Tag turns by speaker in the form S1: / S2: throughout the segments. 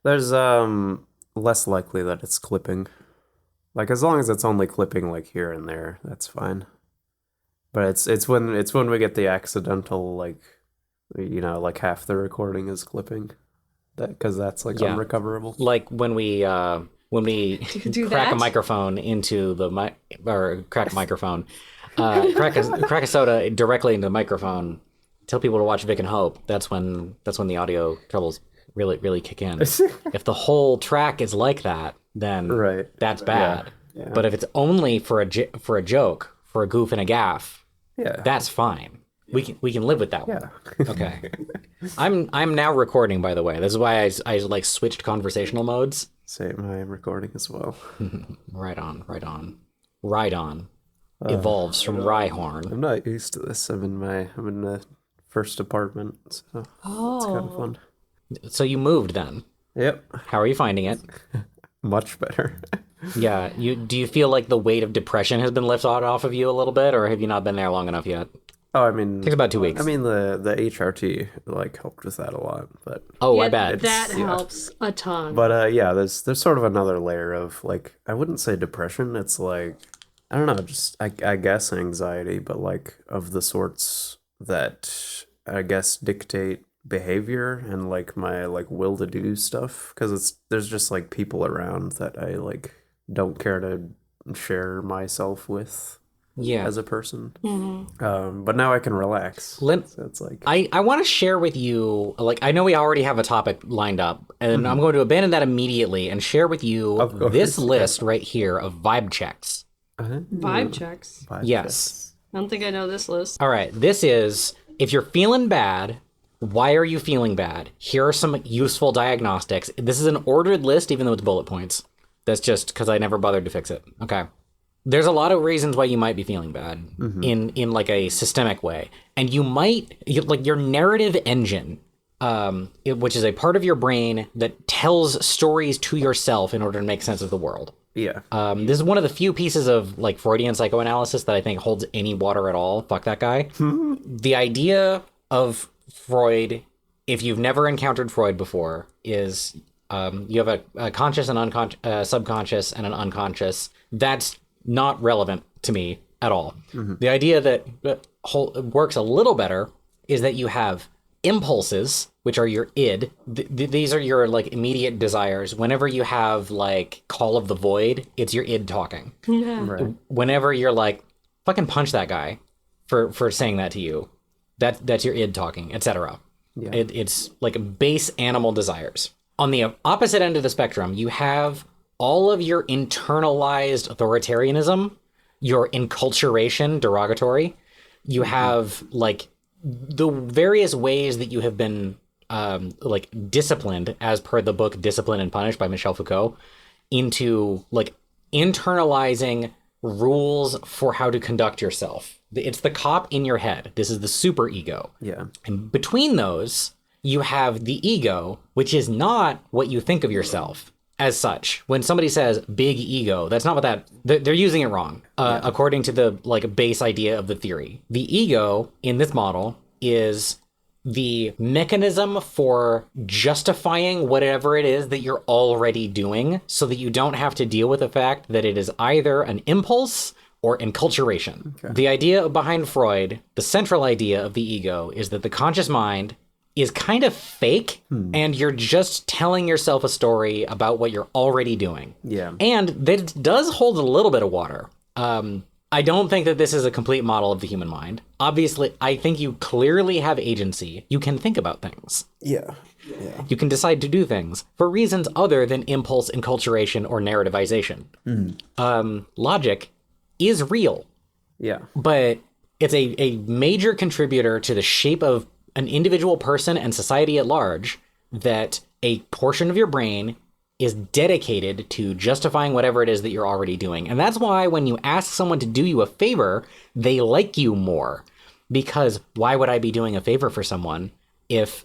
S1: There's less likely that it's clipping. Like as long as it's only clipping like here and there, that's fine. But it's when we get the accidental like like half the recording is clipping. That because that's like
S2: Yeah.
S1: unrecoverable.
S2: Like when we
S3: Do
S2: crack a
S3: that?
S2: microphone into the mic or crack a microphone, crack a soda directly into the microphone, tell people to watch Vic and Hope. That's when the audio troubles really kick in. If the whole track is like that, then
S1: Right.
S2: that's
S1: Yeah.
S2: bad.
S1: Yeah.
S2: But if it's only for for a joke, for a goof and a gaff,
S1: Yeah.
S2: that's fine. We can live with that one.
S1: Yeah.
S2: Okay. I'm now recording, by the way. This is why I like switched conversational modes.
S1: Same. I am recording as well.
S2: Right on, right on. Right on. Evolves from Rhyhorn.
S1: I'm not used to this. I'm in the first apartment, so it's kind of
S3: Oh,
S1: fun.
S2: So you moved then.
S1: Yep.
S2: How are you finding it?
S1: Much better.
S2: Yeah, do you feel like the weight of depression has been lifted off of you a little bit, or have you not been there long enough yet?
S1: Oh, I mean,
S2: Takes about 2 weeks.
S1: I mean the HRT like helped with that a lot, but
S2: Oh, I
S3: yeah,
S2: bet.
S3: that
S1: yeah.
S3: helps a ton.
S1: yeah, there's sort of another layer of like I wouldn't say depression. It's like I don't know, just I guess anxiety, but like of the sorts that I guess dictate behavior and like my like will to do stuff because there's just like people around that I like don't care to share myself with
S2: Yeah.
S1: as a person.
S3: Mhm.
S1: But now I can relax.
S2: Lem-
S1: So it's like
S2: I want to share with you, like, I know we already have a topic lined up, and I'm going to abandon that immediately and share with you
S1: Of course.
S2: this list right here of vibe checks.
S3: Vibe checks.
S1: Vibe
S2: Yes.
S1: checks.
S3: I don't think I know this list.
S2: All right, this is if you're feeling bad, why are you feeling bad? Here are some useful diagnostics. This is an ordered list, even though it's bullet points. That's just because I never bothered to fix it. Okay. There's a lot of reasons why you might be feeling bad in like a systemic way, and like your narrative engine, which is a part of your brain that tells stories to yourself in order to make sense of the world.
S1: Yeah.
S2: This is one of the few pieces of like Freudian psychoanalysis that I think holds any water at all. Fuck that guy. The idea of Freud, if you've never encountered Freud before, is you have a conscious and subconscious and an unconscious. That's not relevant to me at all. The idea that works a little better is that you have impulses, which are your id. These are your like immediate desires. Whenever you have like Call of the Void, it's your id talking.
S3: Yeah.
S1: Right.
S2: Whenever you're like, fucking punch that guy for saying that to you, that's your id talking, etc.
S1: Yeah.
S2: It's like base animal desires. On the opposite end of the spectrum, you have all of your internalized authoritarianism, your enculturation, derogatory. You have like the various ways that you have been like disciplined, as per the book Discipline and Punish by Michel Foucault, into like internalizing rules for how to conduct yourself. It's the cop in your head. This is the super ego.
S1: Yeah.
S2: And between those, you have the ego, which is not what you think of yourself as such. When somebody says big ego, that's not what they're using it wrong. According to the like base idea of the theory. The ego in this model is the mechanism for justifying whatever it is that you're already doing so that you don't have to deal with the fact that it is either an impulse or enculturation. Okay. The idea behind Freud, the central idea of the ego, is that the conscious mind is kind of fake and you're just telling yourself a story about what you're already doing.
S1: Yeah.
S2: And that does hold a little bit of water. I don't think that this is a complete model of the human mind. Obviously, I think you clearly have agency. You can think about things.
S1: Yeah. Yeah.
S2: You can decide to do things for reasons other than impulse, enculturation, or narrativization. Logic is real,
S1: Yeah.
S2: but it's a major contributor to the shape of an individual person and society at large, that a portion of your brain is dedicated to justifying whatever it is that you're already doing. And that's why when you ask someone to do you a favor, they like you more. Because why would I be doing a favor for someone if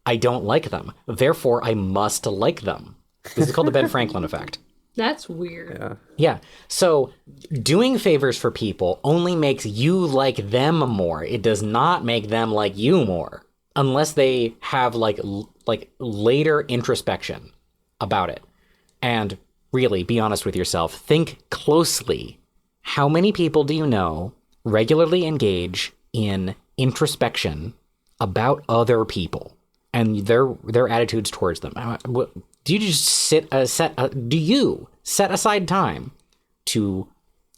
S2: I don't like them? Therefore, I must like them. This is called the Ben Franklin effect.
S3: That's weird.
S1: Yeah.
S2: Yeah. So doing favors for people only makes you like them more. It does not make them like you more, unless they have like later introspection. about it. And really, be honest with yourself. Think closely. How many people do you know regularly engage in introspection about other people and their attitudes towards them? Do you just do you set aside time to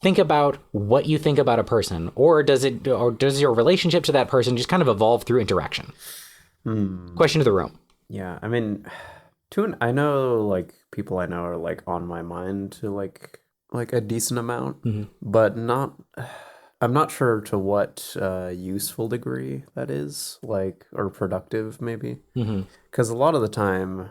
S2: think about what you think about a person, or does your relationship to that person just kind of evolve through interaction? Question to the room.
S1: Yeah, I mean, I know like people I know are like on my mind to like a decent amount, but not. I'm not sure to what useful degree that is, like, or productive maybe, because a lot of the time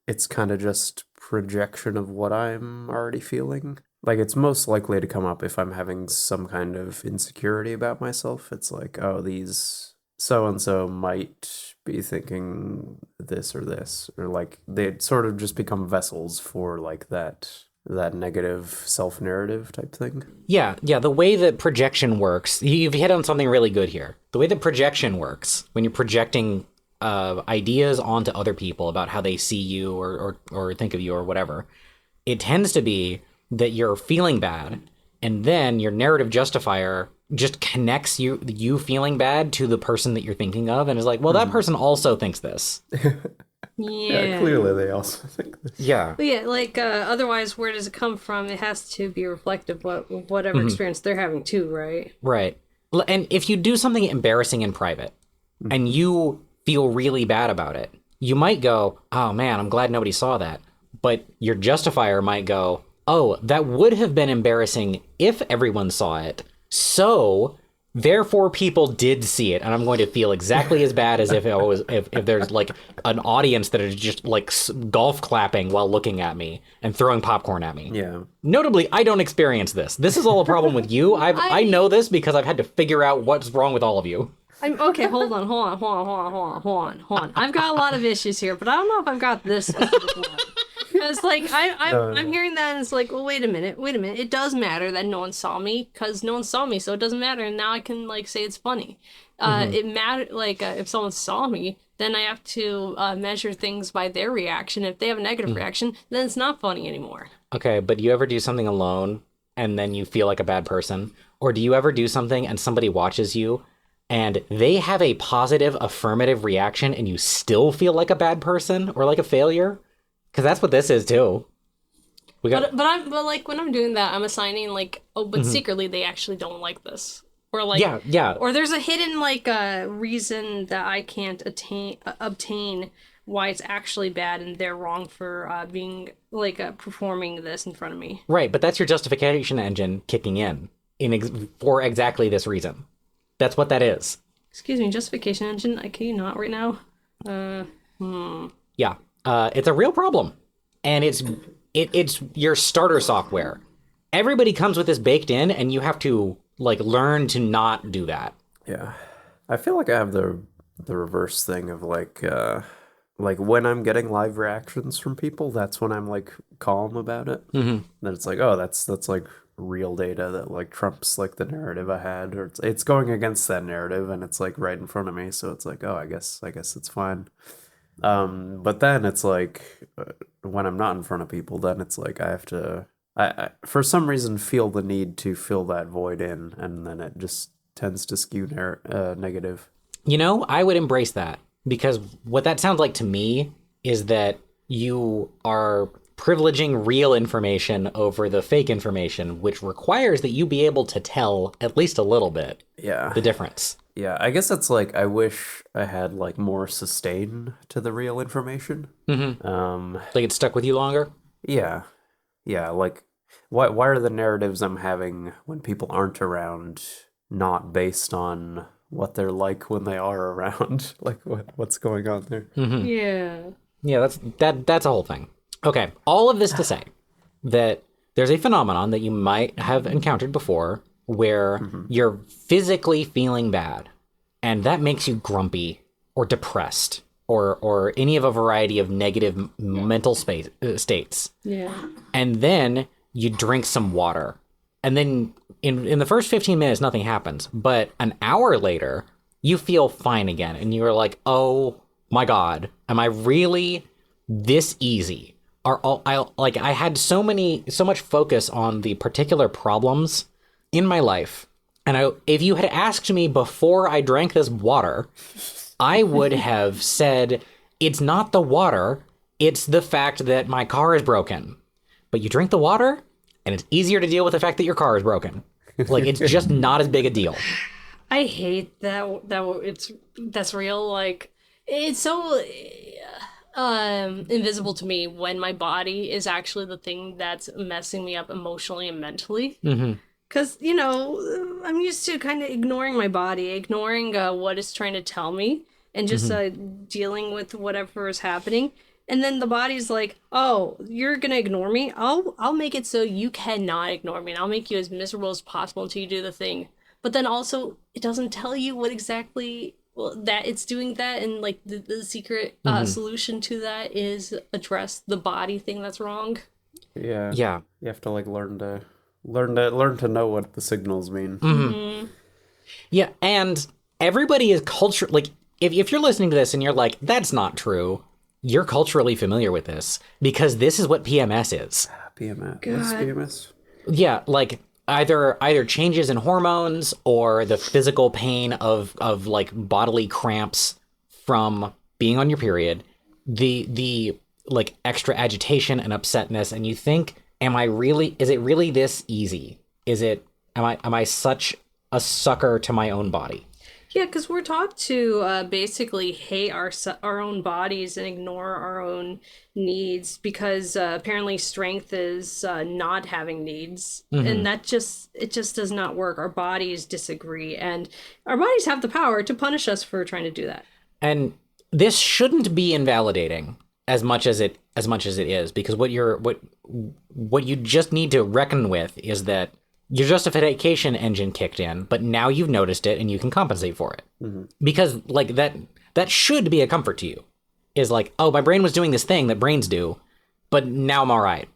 S1: it's kind of just projection of what I'm already feeling. Like, it's most likely to come up if I'm having some kind of insecurity about myself. It's like, oh, these so and so might be thinking this, or like they sort of just become vessels for like that negative self-narrative type thing.
S2: Yeah, the way that projection works, you've hit on something really good here. The way that projection works, when you're projecting ideas onto other people about how they see you or think of you or whatever, it tends to be that you're feeling bad, and then your narrative justifier just connects you feeling bad to the person that you're thinking of, and is like, well, that person also thinks this.
S3: Yeah.
S1: Clearly they also think this.
S2: Yeah.
S3: But yeah, like, otherwise, where does it come from? It has to be reflective of whatever experience they're having too, right?
S2: Right. And if you do something embarrassing in private and you feel really bad about it, you might go, oh man, I'm glad nobody saw that. But your justifier might go, oh, that would have been embarrassing if everyone saw it. So therefore people did see it, and I'm going to feel exactly as bad as if there's like an audience that is just like golf clapping while looking at me and throwing popcorn at me.
S1: Yeah.
S2: Notably, I don't experience this. This is all a problem with you. I know this because I've had to figure out what's wrong with all of you.
S3: Okay, hold on. I've got a lot of issues here, but I don't know if I've got this specific one. Because, like, I'm hearing that, and it's like, well, wait a minute. It does matter that no one saw me, because no one saw me, so it doesn't matter, and now I can, like, say it's funny. It matter, like, if someone saw me, then I have to measure things by their reaction. If they have a negative reaction, then it's not funny anymore.
S2: Okay, but do you ever do something alone and then you feel like a bad person? Or do you ever do something and somebody watches you and they have a positive affirmative reaction and you still feel like a bad person or like a failure? Because that's what this is too.
S3: But like when I'm doing that, I'm assigning like, oh, but secretly they actually don't like this, or like,
S2: yeah,
S3: or there's a hidden like reason that I can't obtain why it's actually bad, and they're wrong for being like performing this in front of me.
S2: Right, but that's your justification engine kicking in for exactly this reason. That's what that is.
S3: Excuse me, justification engine. Can you not right now?
S2: Yeah. It's a real problem, and it's your starter software. Everybody comes with this baked in, and you have to like learn to not do that.
S1: Yeah, I feel like I have the reverse thing of like when I'm getting live reactions from people, that's when I'm like calm about it. Then it's like, oh, that's like real data that like trumps like the narrative I had, or it's going against that narrative, and it's like right in front of me. So it's like, oh, I guess it's fine. But then it's like when I'm not in front of people, then it's like I have to, I for some reason feel the need to fill that void in, and then it just tends to skew negative.
S2: You know, I would embrace that, because what that sounds like to me is that you are privileging real information over the fake information, which requires that you be able to tell at least a little bit the difference.
S1: Yeah, I guess it's like I wish I had like more sustain to the real information.
S2: Like it stuck with you longer?
S1: Yeah. Like, why are the narratives I'm having when people aren't around not based on what they're like when they are around? Like, what's going on there?
S3: Yeah,
S2: that's a whole thing. Okay, all of this to say that there's a phenomenon that you might have encountered before where you're physically feeling bad, and that makes you grumpy or depressed or any of a variety of negative mental states.
S3: Yeah.
S2: And then you drink some water. And then in the first 15 minutes, nothing happens. But an hour later, you feel fine again. And you're like, oh my God, am I really this easy? are all I had so much focus on the particular problems in my life. And if you had asked me before I drank this water, I would have said, it's not the water, it's the fact that my car is broken. But you drink the water, and it's easier to deal with the fact that your car is broken. Like, it's just not as big a deal.
S3: I hate that's real. Like, it's so invisible to me when my body is actually the thing that's messing me up emotionally and mentally. Because, I'm used to kind of ignoring my body, ignoring what it's trying to tell me, and just dealing with whatever is happening. And then the body's like, oh, you're going to ignore me? I'll make it so you cannot ignore me, and I'll make you as miserable as possible until you do the thing. But then also, it doesn't tell you what exactly that it's doing that, and like the secret solution to that is address the body thing that's wrong.
S1: Yeah.
S2: Yeah.
S1: You have to like learn to know what the signals mean.
S2: Yeah, and everybody is like, if you're listening to this and you're like, that's not true, you're culturally familiar with this, because this is what PMS is.
S1: PMS.
S3: God.
S1: What's PMS?
S2: Yeah, like either changes in hormones or the physical pain of like bodily cramps from being on your period, the like extra agitation and upsetness, and you think, is it really this easy? Am I such a sucker to my own body?
S3: Yeah, because we're taught to basically hate our own bodies and ignore our own needs, because apparently strength is not having needs, and it just does not work. Our bodies disagree, and our bodies have the power to punish us for trying to do that.
S2: And this shouldn't be invalidating as much as it is, because what you just need to reckon with is that your justification engine kicked in, but now you've noticed it and you can compensate for it. Because like that should be a comfort to you. Is like, oh, my brain was doing this thing that brains do, but now I'm all right.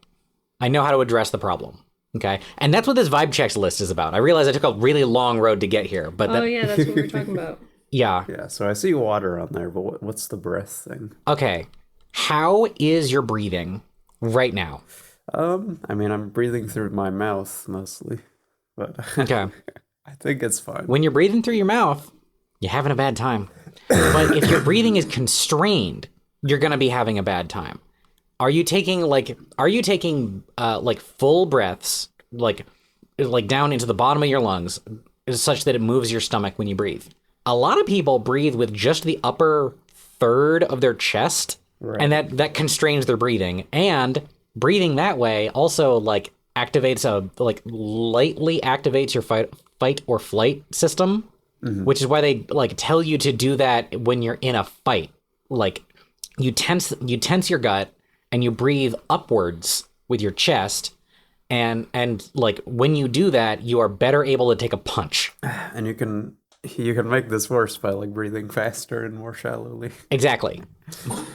S2: I know how to address the problem. Okay. And that's what this vibe checks list is about. I realize I took a really long road to get here, but
S3: yeah, that's what we're talking about.
S2: Yeah.
S1: Yeah, so I see water on there, but what's the breath thing?
S2: Okay. How is your breathing right now?
S1: I mean, I'm breathing through my mouth mostly, but
S2: Okay.
S1: I think it's fine.
S2: When you're breathing through your mouth, you're having a bad time. But if your breathing is constrained, you're going to be having a bad time. Are you taking full breaths, like down into the bottom of your lungs, such that it moves your stomach when you breathe? A lot of people breathe with just the upper third of their chest,
S1: Right.
S2: and that constrains their breathing. And breathing that way also lightly activates your fight or flight system, which is why they tell you to do that when you're in a fight. Like you tense your gut and you breathe upwards with your chest, and like when you do that, you are better able to take a punch.
S1: And you can make this worse by like breathing faster and more shallowly.
S2: Exactly.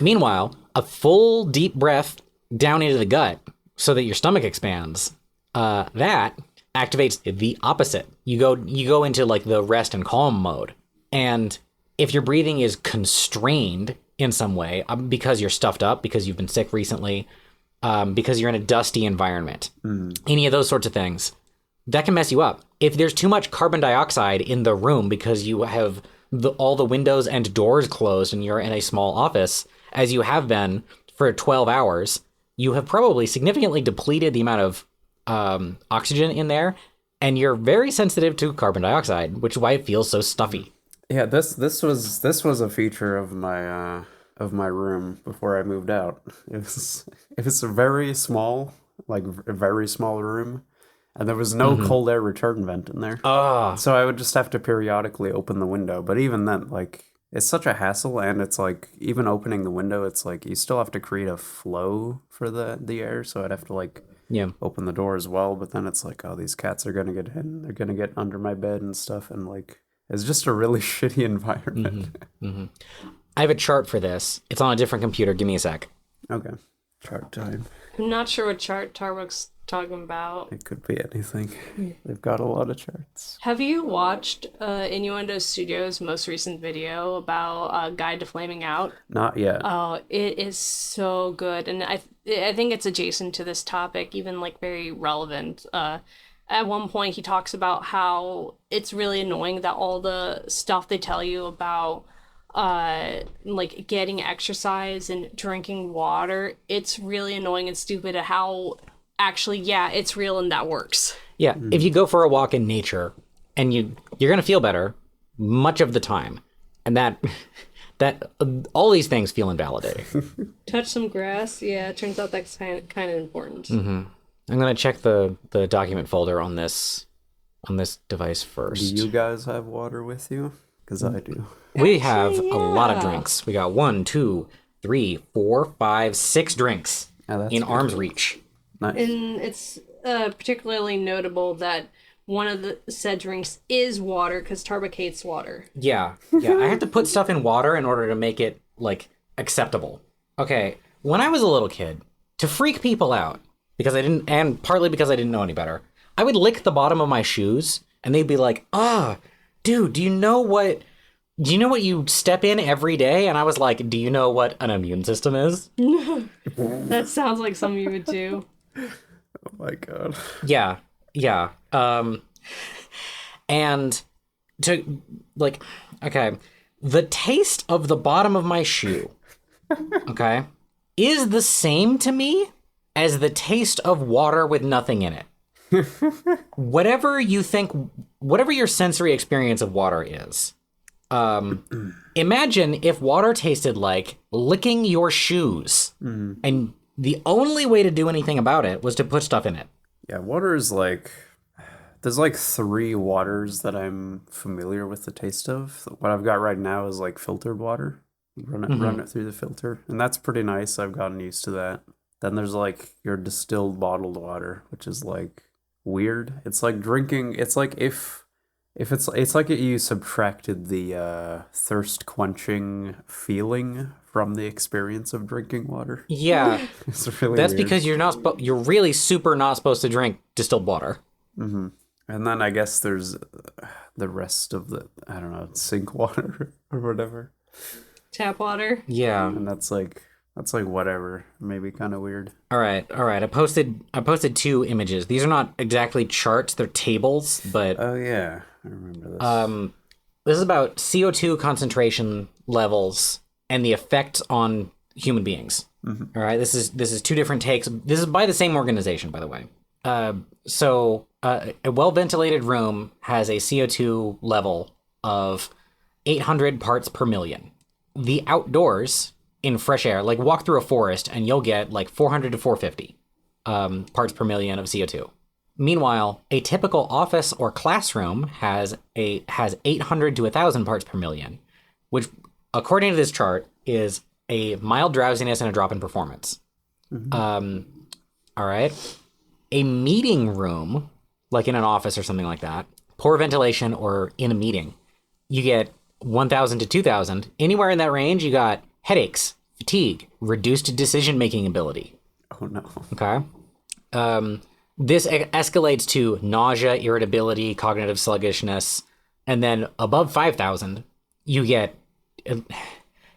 S2: Meanwhile, a full deep breath down into the gut so that your stomach expands, that activates the opposite. You go into like the rest and calm mode. And if your breathing is constrained in some way, because you're stuffed up, because you've been sick recently, because you're in a dusty environment, any of those sorts of things, that can mess you up. If there's too much carbon dioxide in the room because you have all the windows and doors closed and you're in a small office, as you have been for 12 hours, you have probably significantly depleted the amount of oxygen in there, and you're very sensitive to carbon dioxide, which is why it feels so stuffy.
S1: Yeah, this was a feature of my room before I moved out. It was a very small room, and there was no cold air return vent in there. So I would just have to periodically open the window. But even then, like, it's such a hassle, and it's like even opening the window, it's like you still have to create a flow for the air. So I'd have to open the door as well. But then it's like, oh, these cats are gonna get in, they're gonna get under my bed and stuff, and like it's just a really shitty environment.
S2: I have a chart for this. It's on a different computer. Give me a sec.
S1: Okay, chart time.
S3: I'm not sure what chart Tarbuck's talking about.
S1: It could be anything. They've got a lot of charts.
S3: Have you watched Innuendo Studios' most recent video about Guide to Flaming Out?
S1: Not yet.
S3: Oh, it is so good, and I think it's adjacent to this topic, even like very relevant. At one point, he talks about how it's really annoying that all the stuff they tell you about like getting exercise and drinking water, it's really annoying and stupid at how actually, yeah, it's real and that works.
S2: Yeah, if you go for a walk in nature and you're going to feel better much of the time. And that all these things feel invalidating.
S3: Touch some grass, yeah, it turns out that's kind of important.
S2: Mm-hmm. I'm going to check the document folder on this device first.
S1: Do you guys have water with you? Because I do.
S2: We have a lot of drinks. We got 1, 2, 3, 4, 5, 6 drinks in arm's reach.
S1: Nice.
S3: And it's particularly notable that one of the said drinks is water, because Tarbuck hates water.
S2: Yeah. I have to put stuff in water in order to make it, like, acceptable. Okay, when I was a little kid, to freak people out, and partly because I didn't know any better, I would lick the bottom of my shoes, and they'd be like, dude, do you know what you step in every day? And I was like, do you know what an immune system is?
S3: That sounds like something you would do.
S1: Oh my god.
S2: Yeah. And to, like, okay, the taste of the bottom of my shoe, okay, is the same to me as the taste of water with nothing in it. Whatever your sensory experience of water is, imagine if water tasted like licking your shoes, and the only way to do anything about it was to put stuff in it.
S1: Yeah, water is like... There's like 3 waters that I'm familiar with the taste of. What I've got right now is like filtered water. Run it through the filter. And that's pretty nice. I've gotten used to that. Then there's like your distilled bottled water, which is like weird. It's like drinking... It's like if it's like you subtracted the thirst quenching feeling from the experience of drinking water.
S2: Yeah.
S1: It's really
S2: That's
S1: weird.
S2: because you're really super not supposed to drink distilled water.
S1: Mm-hmm. And then I guess there's the rest of the, I don't know, sink water or whatever.
S3: Tap water.
S2: Yeah.
S1: And that's like whatever. Maybe kind of weird.
S2: All right. I posted 2 images. These are not exactly charts, they're tables, but
S1: Oh yeah, I remember this.
S2: this is about CO2 concentration levels and the effects on human beings. All right. This is 2 different takes. This is by the same organization, by the way. So a well-ventilated room has a CO2 level of 800 parts per million. The outdoors in fresh air, like walk through a forest and you'll get like 400 to 450 parts per million of CO2. Meanwhile, a typical office or classroom has 800 to 1,000 parts per million, which, according to this chart, is a mild drowsiness and a drop in performance. All right. A meeting room, like in an office or something like that, poor ventilation or in a meeting, you get 1,000 to 2,000. Anywhere in that range, you got headaches, fatigue, reduced decision-making ability.
S1: Oh no.
S2: Okay. This escalates to nausea, irritability, cognitive sluggishness, and then above 5,000, you get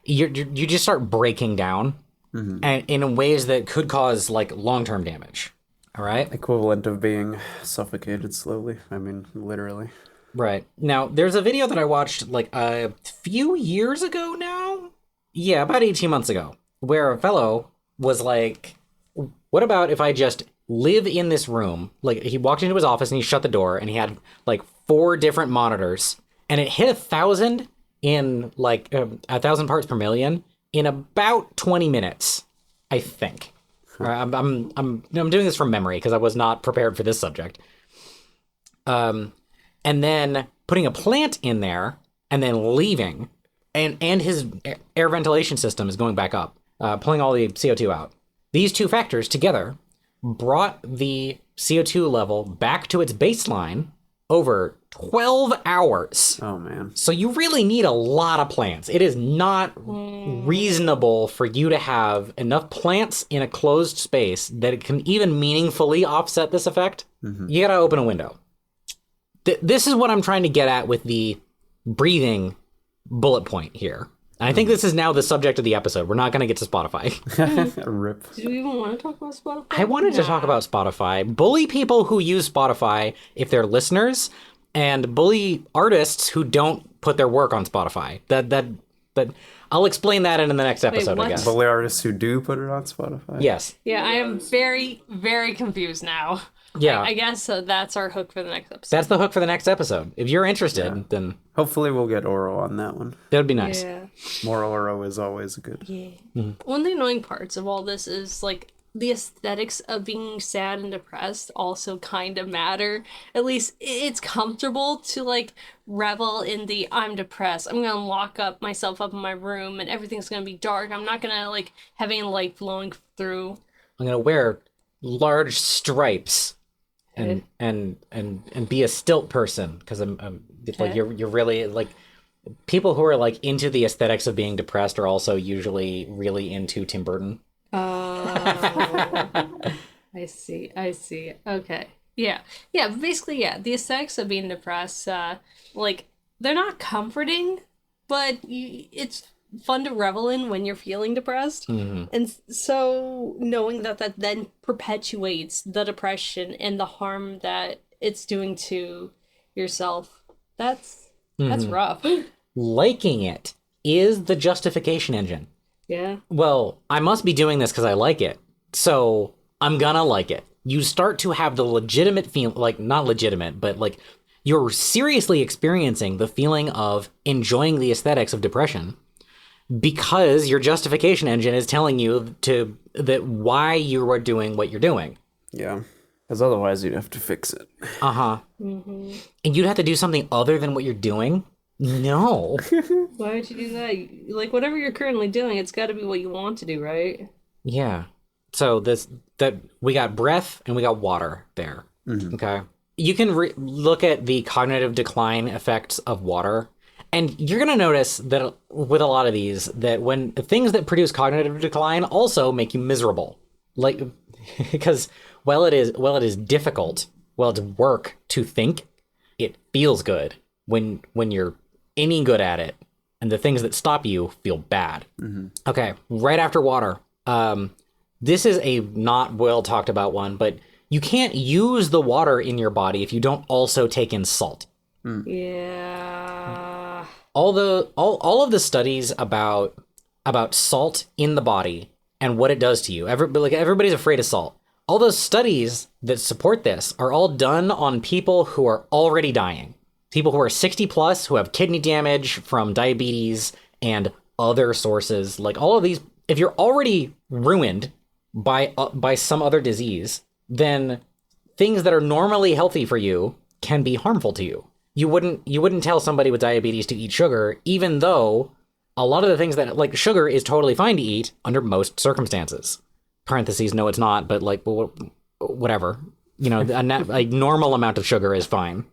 S2: you just start breaking down, and in ways that could cause like long-term damage. All right.
S1: Equivalent of being suffocated slowly. I mean, literally.
S2: Right. Now, there's a video that I watched like a few years ago now. Yeah, about 18 months ago, where a fellow was like, what about if I just live in this room? Like, he walked into his office and he shut the door and he had like 4 different monitors and it hit 1,000 in like 1,000 parts per million in about 20 minutes, I think. I'm doing this from memory because I was not prepared for this subject. And then putting a plant in there and then leaving, and his air ventilation system is going back up, pulling all the CO2 out. These 2 factors together brought the CO2 level back to its baseline over 12 hours.
S1: Oh man.
S2: So you really need a lot of plants. It is not reasonable for you to have enough plants in a closed space that it can even meaningfully offset this effect. You gotta open a window. This is what I'm trying to get at with the breathing bullet point here. I think this is now the subject of the episode. We're not going to get to Spotify.
S1: Rip.
S3: Do we even want to talk about Spotify?
S2: I wanted to talk about Spotify. Bully people who use Spotify if they're listeners, and bully artists who don't put their work on Spotify. That I'll explain that in the next episode, I
S3: what?
S2: guess.
S1: Bully artists who do put it on Spotify.
S2: Yes.
S3: Yeah, I am very, very confused now.
S2: Yeah.
S3: I guess that's our hook for the next episode.
S2: That's the hook for the next episode. If you're interested, then
S1: Hopefully we'll get Oro on that one.
S2: that would be nice.
S3: Yeah.
S1: More Oro is always good.
S3: Yeah. One of the annoying parts of all this is like the aesthetics of being sad and depressed also kind of matter. At least it's comfortable to like revel in the I'm depressed. I'm gonna lock myself up in my room and everything's gonna be dark. I'm not gonna like have any light flowing through.
S2: I'm going to wear large stripes and be a stilt person because I'm like you're really like people who are like into the aesthetics of being depressed are also usually really into Tim Burton.
S3: I see. Okay. Yeah. But basically, yeah, the aesthetics of being depressed, like, they're not comforting, but it's fun to revel in when you're feeling depressed. And so knowing that then perpetuates the depression and the harm that it's doing to yourself, that's rough.
S2: Liking it is the justification engine.
S3: Yeah.
S2: Well, I must be doing this because I like it, so I'm gonna like it. You start to have the legitimate feel, like not legitimate, but like you're seriously experiencing the feeling of enjoying the aesthetics of depression because your justification engine is telling you that why you are doing what you're doing.
S1: Yeah. Because otherwise you'd have to fix it.
S2: And you'd have to do something other than what you're doing? No.
S3: Why would you do that? Like, whatever you're currently doing, it's got to be what you want to do, right?
S2: Yeah. So we got breath and we got water there. Okay. You can look at the cognitive decline effects of water, and you're going to notice that with a lot of these, that when things that produce cognitive decline also make you miserable. Like, because while it is difficult, while it's work to think, it feels good when you're any good at it, and the things that stop you feel bad. Okay, right after water. This is a not well talked about one, but you can't use the water in your body if you don't also take in salt.
S3: Yeah.
S2: All of the studies about salt in the body and what it does to you. Everybody's afraid of salt. All those studies that support this are all done on people who are already dying. People who are 60 plus, who have kidney damage from diabetes and other sources. Like all of these, if you're already ruined by some other disease, then things that are normally healthy for you can be harmful to you. You wouldn't tell somebody with diabetes to eat sugar, even though a lot of the things that, like, sugar is totally fine to eat under most circumstances. Parentheses, no, it's not, but like, whatever. You know, a normal amount of sugar is fine.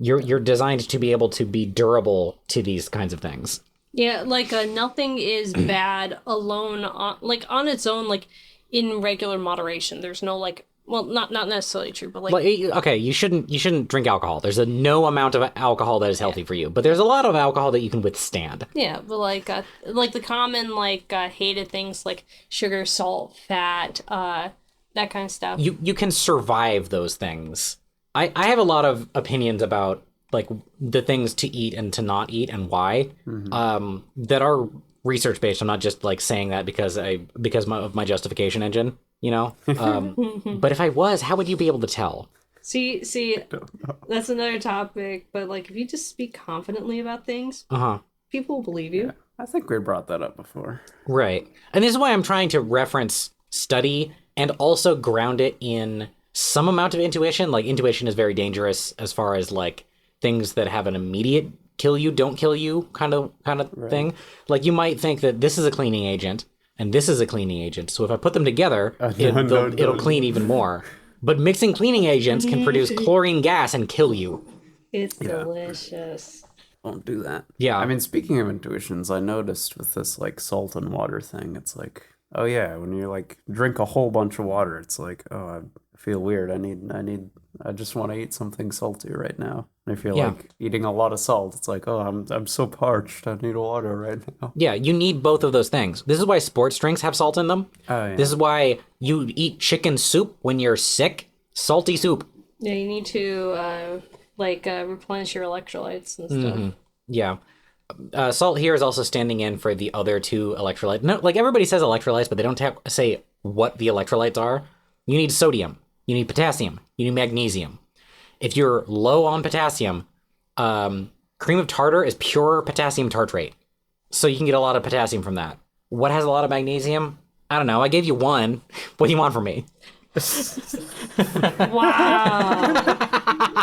S2: You're designed to be able to be durable to these kinds of things.
S3: Yeah, like nothing is bad alone on its own, like in regular moderation. There's no like, well, not necessarily true, but like
S2: okay, you shouldn't drink alcohol. There's no amount of alcohol that is healthy for you, but there's a lot of alcohol that you can withstand.
S3: Yeah, but like the common hated things like sugar, salt, fat, that kind of stuff.
S2: You can survive those things. I have a lot of opinions about like the things to eat and to not eat and why, that are research based. I'm not just like saying that because of my justification engine, you know. But if I was, how would you be able to tell?
S3: See, that's another topic. But like, if you just speak confidently about things, people will believe you.
S1: Yeah, I think we brought that up before.
S2: Right, and this is why I'm trying to reference study and also ground it in some amount of intuition. Like, intuition is very dangerous as far as like things that have an immediate kill you, don't kill you kind of right. thing. Like, you might think that this is a cleaning agent and this is a cleaning agent, so if I put them together, it'll clean even more. But mixing cleaning agents can produce chlorine gas and kill you.
S3: It's
S1: Yeah.
S3: delicious.
S1: Don't do that.
S2: Yeah.
S1: I mean, speaking of intuitions, I noticed with this like salt and water thing, it's like, oh yeah, when you like drink a whole bunch of water, it's like, oh, I feel weird. I just want to eat something salty right now. And if you're
S2: Yeah.
S1: like eating a lot of salt, it's like, oh, I'm so parched. I need water right now.
S2: Yeah, you need both of those things. This is why sports drinks have salt in them.
S1: Oh yeah.
S2: This is why you eat chicken soup when you're sick. Salty soup.
S3: Yeah, you need to replenish your electrolytes and stuff.
S2: Yeah. Salt here is also standing in for the other two electrolytes. No, like everybody says electrolytes, but they don't say what the electrolytes are. You need sodium. You need potassium. You need magnesium. If you're low on potassium, cream of tartar is pure potassium tartrate. So you can get a lot of potassium from that. What has a lot of magnesium? I don't know. I gave you one. What do you want from me?
S3: Wow.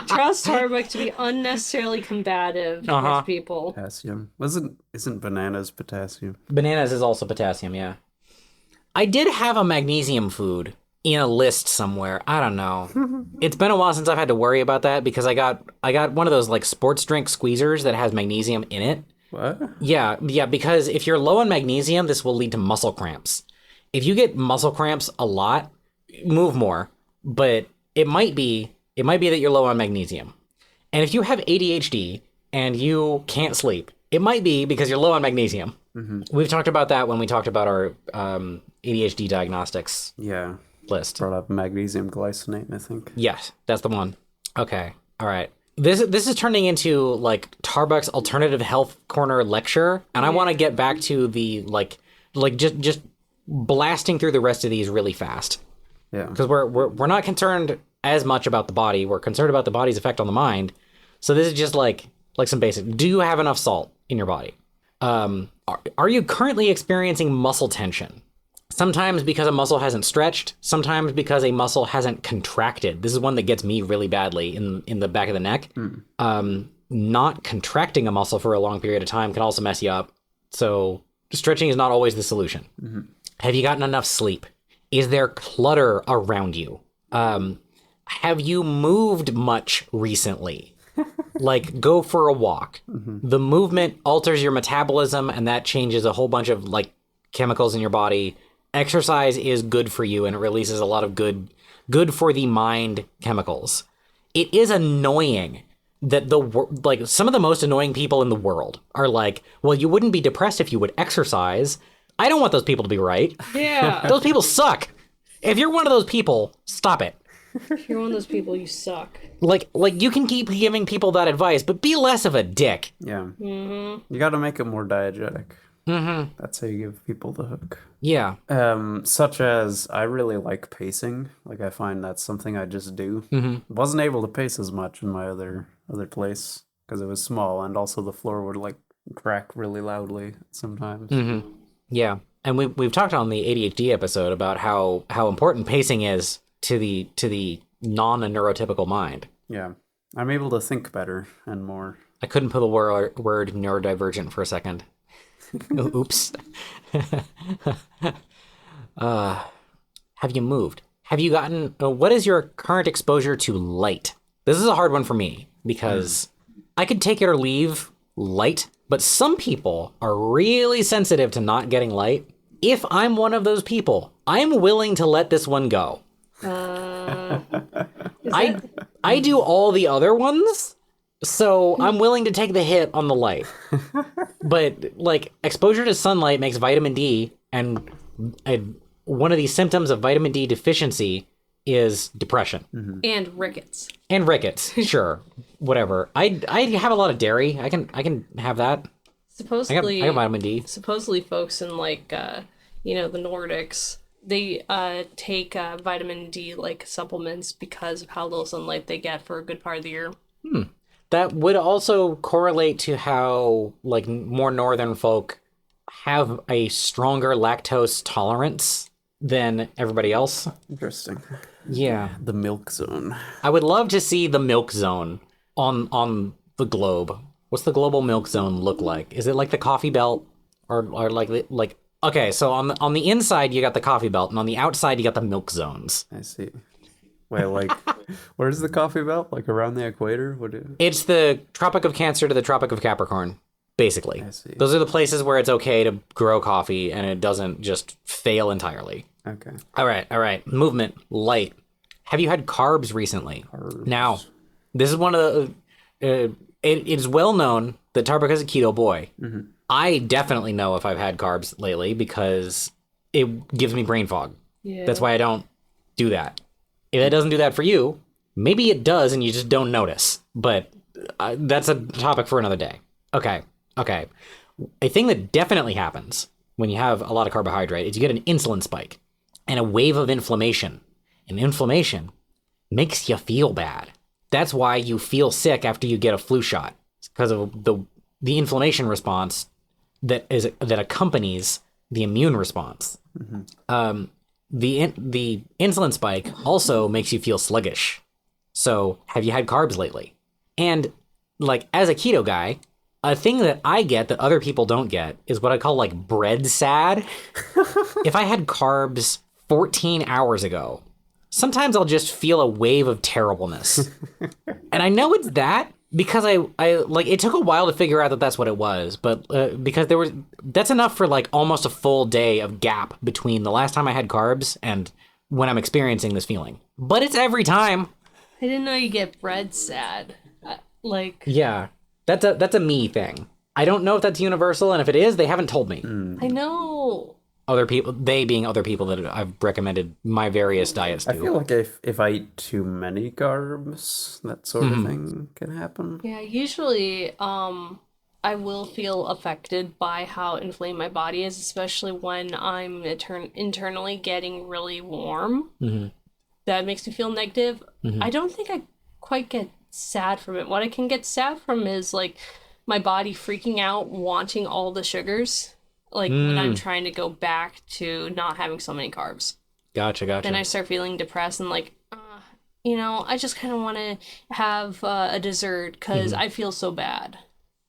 S3: Trust Tarbuck to be unnecessarily combative with people.
S1: Potassium. Isn't bananas potassium?
S2: Bananas is also potassium, yeah. I did have a magnesium food in a list somewhere. I don't know. It's been a while since I've had to worry about that because I got one of those like sports drink squeezers that has magnesium in it.
S1: What?
S2: Yeah, because if you're low on magnesium, this will lead to muscle cramps. If you get muscle cramps a lot, move more, but it might be that you're low on magnesium. And if you have ADHD and you can't sleep, it might be because you're low on magnesium. We've talked about that when we talked about our ADHD diagnostics
S1: Yeah.
S2: list.
S1: Brought up magnesium glycinate, I think.
S2: Yes, that's the one. Okay, all right. This is turning into like Tarbuck's alternative health corner lecture, and I want to get back to the like just blasting through the rest of these really fast.
S1: Yeah.
S2: Because we're not concerned as much about the body. We're concerned about the body's effect on the mind. So this is just like some basic. Do you have enough salt in your body? Are you currently experiencing muscle tension? Sometimes because a muscle hasn't stretched. Sometimes because a muscle hasn't contracted. This is one that gets me really badly in the back of the neck. Not contracting a muscle for a long period of time can also mess you up. So stretching is not always the solution. Have you gotten enough sleep? Is there clutter around you? Have you moved much recently? Like, go for a walk. The movement alters your metabolism, and that changes a whole bunch of, like, chemicals in your body. Exercise is good for you, and it releases a lot of good for the mind chemicals. It is annoying that some of the most annoying people in the world are like, well, you wouldn't be depressed if you would exercise. I don't want those people to be right.
S3: Yeah.
S2: Those people suck. If you're one of those people, stop it.
S3: If you're one of those people, you suck.
S2: Like you can keep giving people that advice, but be less of a dick.
S1: Yeah. You got to make it more diegetic. That's how you give people the hook.
S2: Yeah.
S1: Such as I really like pacing. Like I find that's something I just do. Wasn't able to pace as much in my other place because it was small, and also the floor would like crack really loudly sometimes.
S2: Yeah. And we've talked on the ADHD episode about how important pacing is to the non-neurotypical mind.
S1: Yeah. I'm able to think better and more.
S2: I couldn't put the word neurodivergent for a second. Oops. Have you moved? Have you gotten... what is your current exposure to light? This is a hard one for me because I could take it or leave light, but some people are really sensitive to not getting light. If I'm one of those people, I'm willing to let this one go. I do all the other ones, so I'm willing to take the hit on the light. But like exposure to sunlight makes vitamin D, and one of the symptoms of vitamin D deficiency is depression
S3: And rickets.
S2: and rickets. Sure, whatever. I have a lot of dairy. I can have that.
S3: Supposedly,
S2: I got vitamin D.
S3: Supposedly, folks in like the Nordics, they take vitamin D like supplements because of how little sunlight they get for a good part of the year.
S2: That would also correlate to how like more northern folk have a stronger lactose tolerance than everybody else.
S1: Interesting.
S2: Yeah.
S1: The milk zone.
S2: I would love to see the milk zone on the globe. What's the global milk zone look like? Is it like the coffee belt or like okay, so on the inside you got the coffee belt and on the outside you got the milk zones.
S1: I see. Wait, like, where's the coffee belt? Like around the equator?
S2: It's the Tropic of Cancer to the Tropic of Capricorn, basically.
S1: I see.
S2: Those are the places where it's okay to grow coffee and it doesn't just fail entirely.
S1: Okay.
S2: All right. Movement, light. Have you had carbs recently?
S1: Carbs.
S2: Now, this is one of the... it's well known that Tarbuck is a keto boy.
S1: Mm-hmm.
S2: I definitely know if I've had carbs lately because it gives me brain fog.
S3: Yeah.
S2: That's why I don't do that. If it doesn't do that for you, maybe it does and you just don't notice. But that's a topic for another day. Okay. A thing that definitely happens when you have a lot of carbohydrate is you get an insulin spike and a wave of inflammation. And inflammation makes you feel bad. That's why you feel sick after you get a flu shot. It's because of the inflammation response that accompanies the immune response. Mm-hmm. The insulin spike also makes you feel sluggish. So, have you had carbs lately? And like as a keto guy, a thing that I get that other people don't get is what I call like bread sad. If I had carbs 14 hours ago, sometimes I'll just feel a wave of terribleness. And I know it's that because I like it took a while to figure out that that's what it was, but because that's enough for like almost a full day of gap between the last time I had carbs and when I'm experiencing this feeling. But it's every time.
S3: I didn't know you get bread sad.
S2: Yeah, that's a me thing. I don't know if that's universal, and if it is, they haven't told me.
S3: I know.
S2: Other people, they being other people that I've recommended my various diets to.
S1: I feel like if I eat too many carbs, that sort of thing can happen.
S3: Yeah, usually I will feel affected by how inflamed my body is, especially when I'm internally getting really warm.
S2: Mm-hmm.
S3: That makes me feel negative.
S2: Mm-hmm.
S3: I don't think I quite get sad from it. What I can get sad from is like my body freaking out, wanting all the sugars. Like when I'm trying to go back to not having so many carbs.
S2: Gotcha.
S3: Then I start feeling depressed and like, I just kind of want to have a dessert because I feel so bad.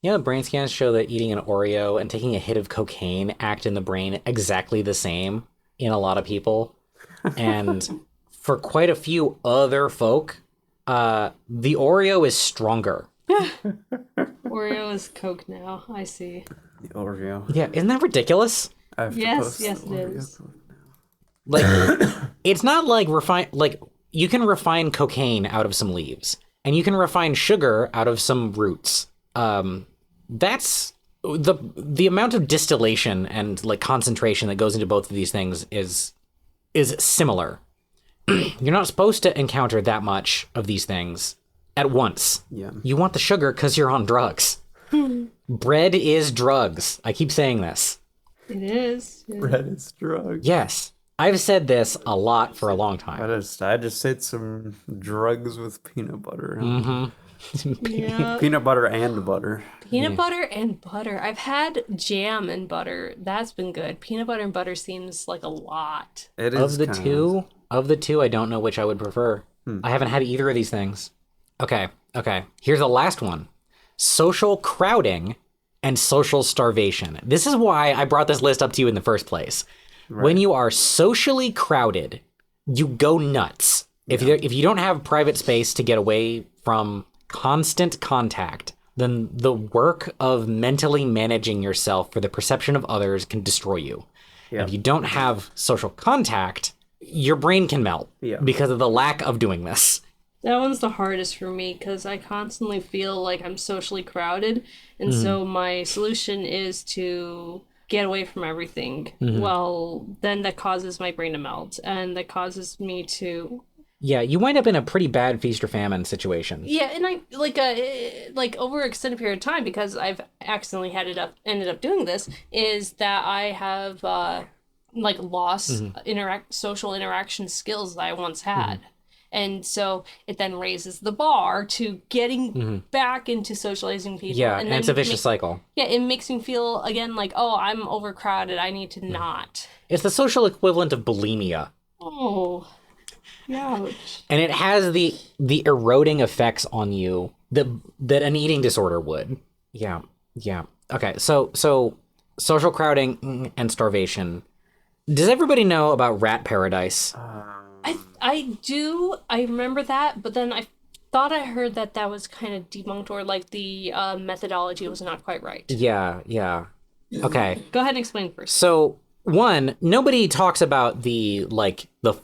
S2: Yeah, the brain scans show that eating an Oreo and taking a hit of cocaine act in the brain exactly the same in a lot of people. And for quite a few other folk, the Oreo is stronger.
S3: Oreo is Coke now. I see.
S1: The Oreo.
S2: Yeah, isn't that ridiculous?
S1: I have to
S3: Yes,
S1: post
S3: yes,
S1: the
S3: it
S1: Oreo
S3: is.
S1: code.
S2: Like, it's not like you can refine cocaine out of some leaves, and you can refine sugar out of some roots. That's the amount of distillation and like concentration that goes into both of these things is similar. You're not supposed to encounter that much of these things at once.
S1: Yeah.
S2: You want the sugar because you're on drugs. Bread is drugs. I keep saying this.
S3: It is. Yeah.
S1: Bread is drugs.
S2: Yes. I've said this a lot for a long time.
S1: I just ate some drugs with peanut butter.
S3: Yeah.
S1: Peanut butter and butter.
S3: Peanut butter and butter. I've had jam and butter. That's been good. Peanut butter and butter seems like a lot.
S1: It
S2: Of
S1: is
S2: the
S1: kind
S2: two, I don't know which I would prefer. I haven't had either of these things. Okay. Here's the last one. Social crowding and social starvation. This is why I brought this list up to you in the first place. Right. When you are socially crowded, you go nuts. If you don't have private space to get away from constant contact, then the work of mentally managing yourself for the perception of others can destroy you. Yeah. If you don't have social contact, your brain can melt because of the lack of doing this.
S3: That one's the hardest for me because I constantly feel like I'm socially crowded. And so my solution is to get away from everything. Well, then that causes my brain to melt and that causes me to...
S2: Yeah, you wind up in a pretty bad feast or famine situation.
S3: Yeah, and I like over an extended period of time, because I've accidentally ended up doing this, is that I have lost social interaction skills that I once had. And so it then raises the bar to getting back into socializing people.
S2: Yeah, and it's a vicious cycle.
S3: Yeah, it makes me feel, again, like, oh, I'm overcrowded. I need to not.
S2: It's the social equivalent of bulimia.
S3: Oh, ouch.
S2: And it has the eroding effects on you that an eating disorder would. Yeah. Okay, so social crowding and starvation. Does everybody know about rat paradise?
S3: I I remember that, but then I thought I heard that was kind of debunked, or like the methodology was not quite right.
S2: Yeah. Okay.
S3: Go ahead and explain first.
S2: So, one, nobody talks about the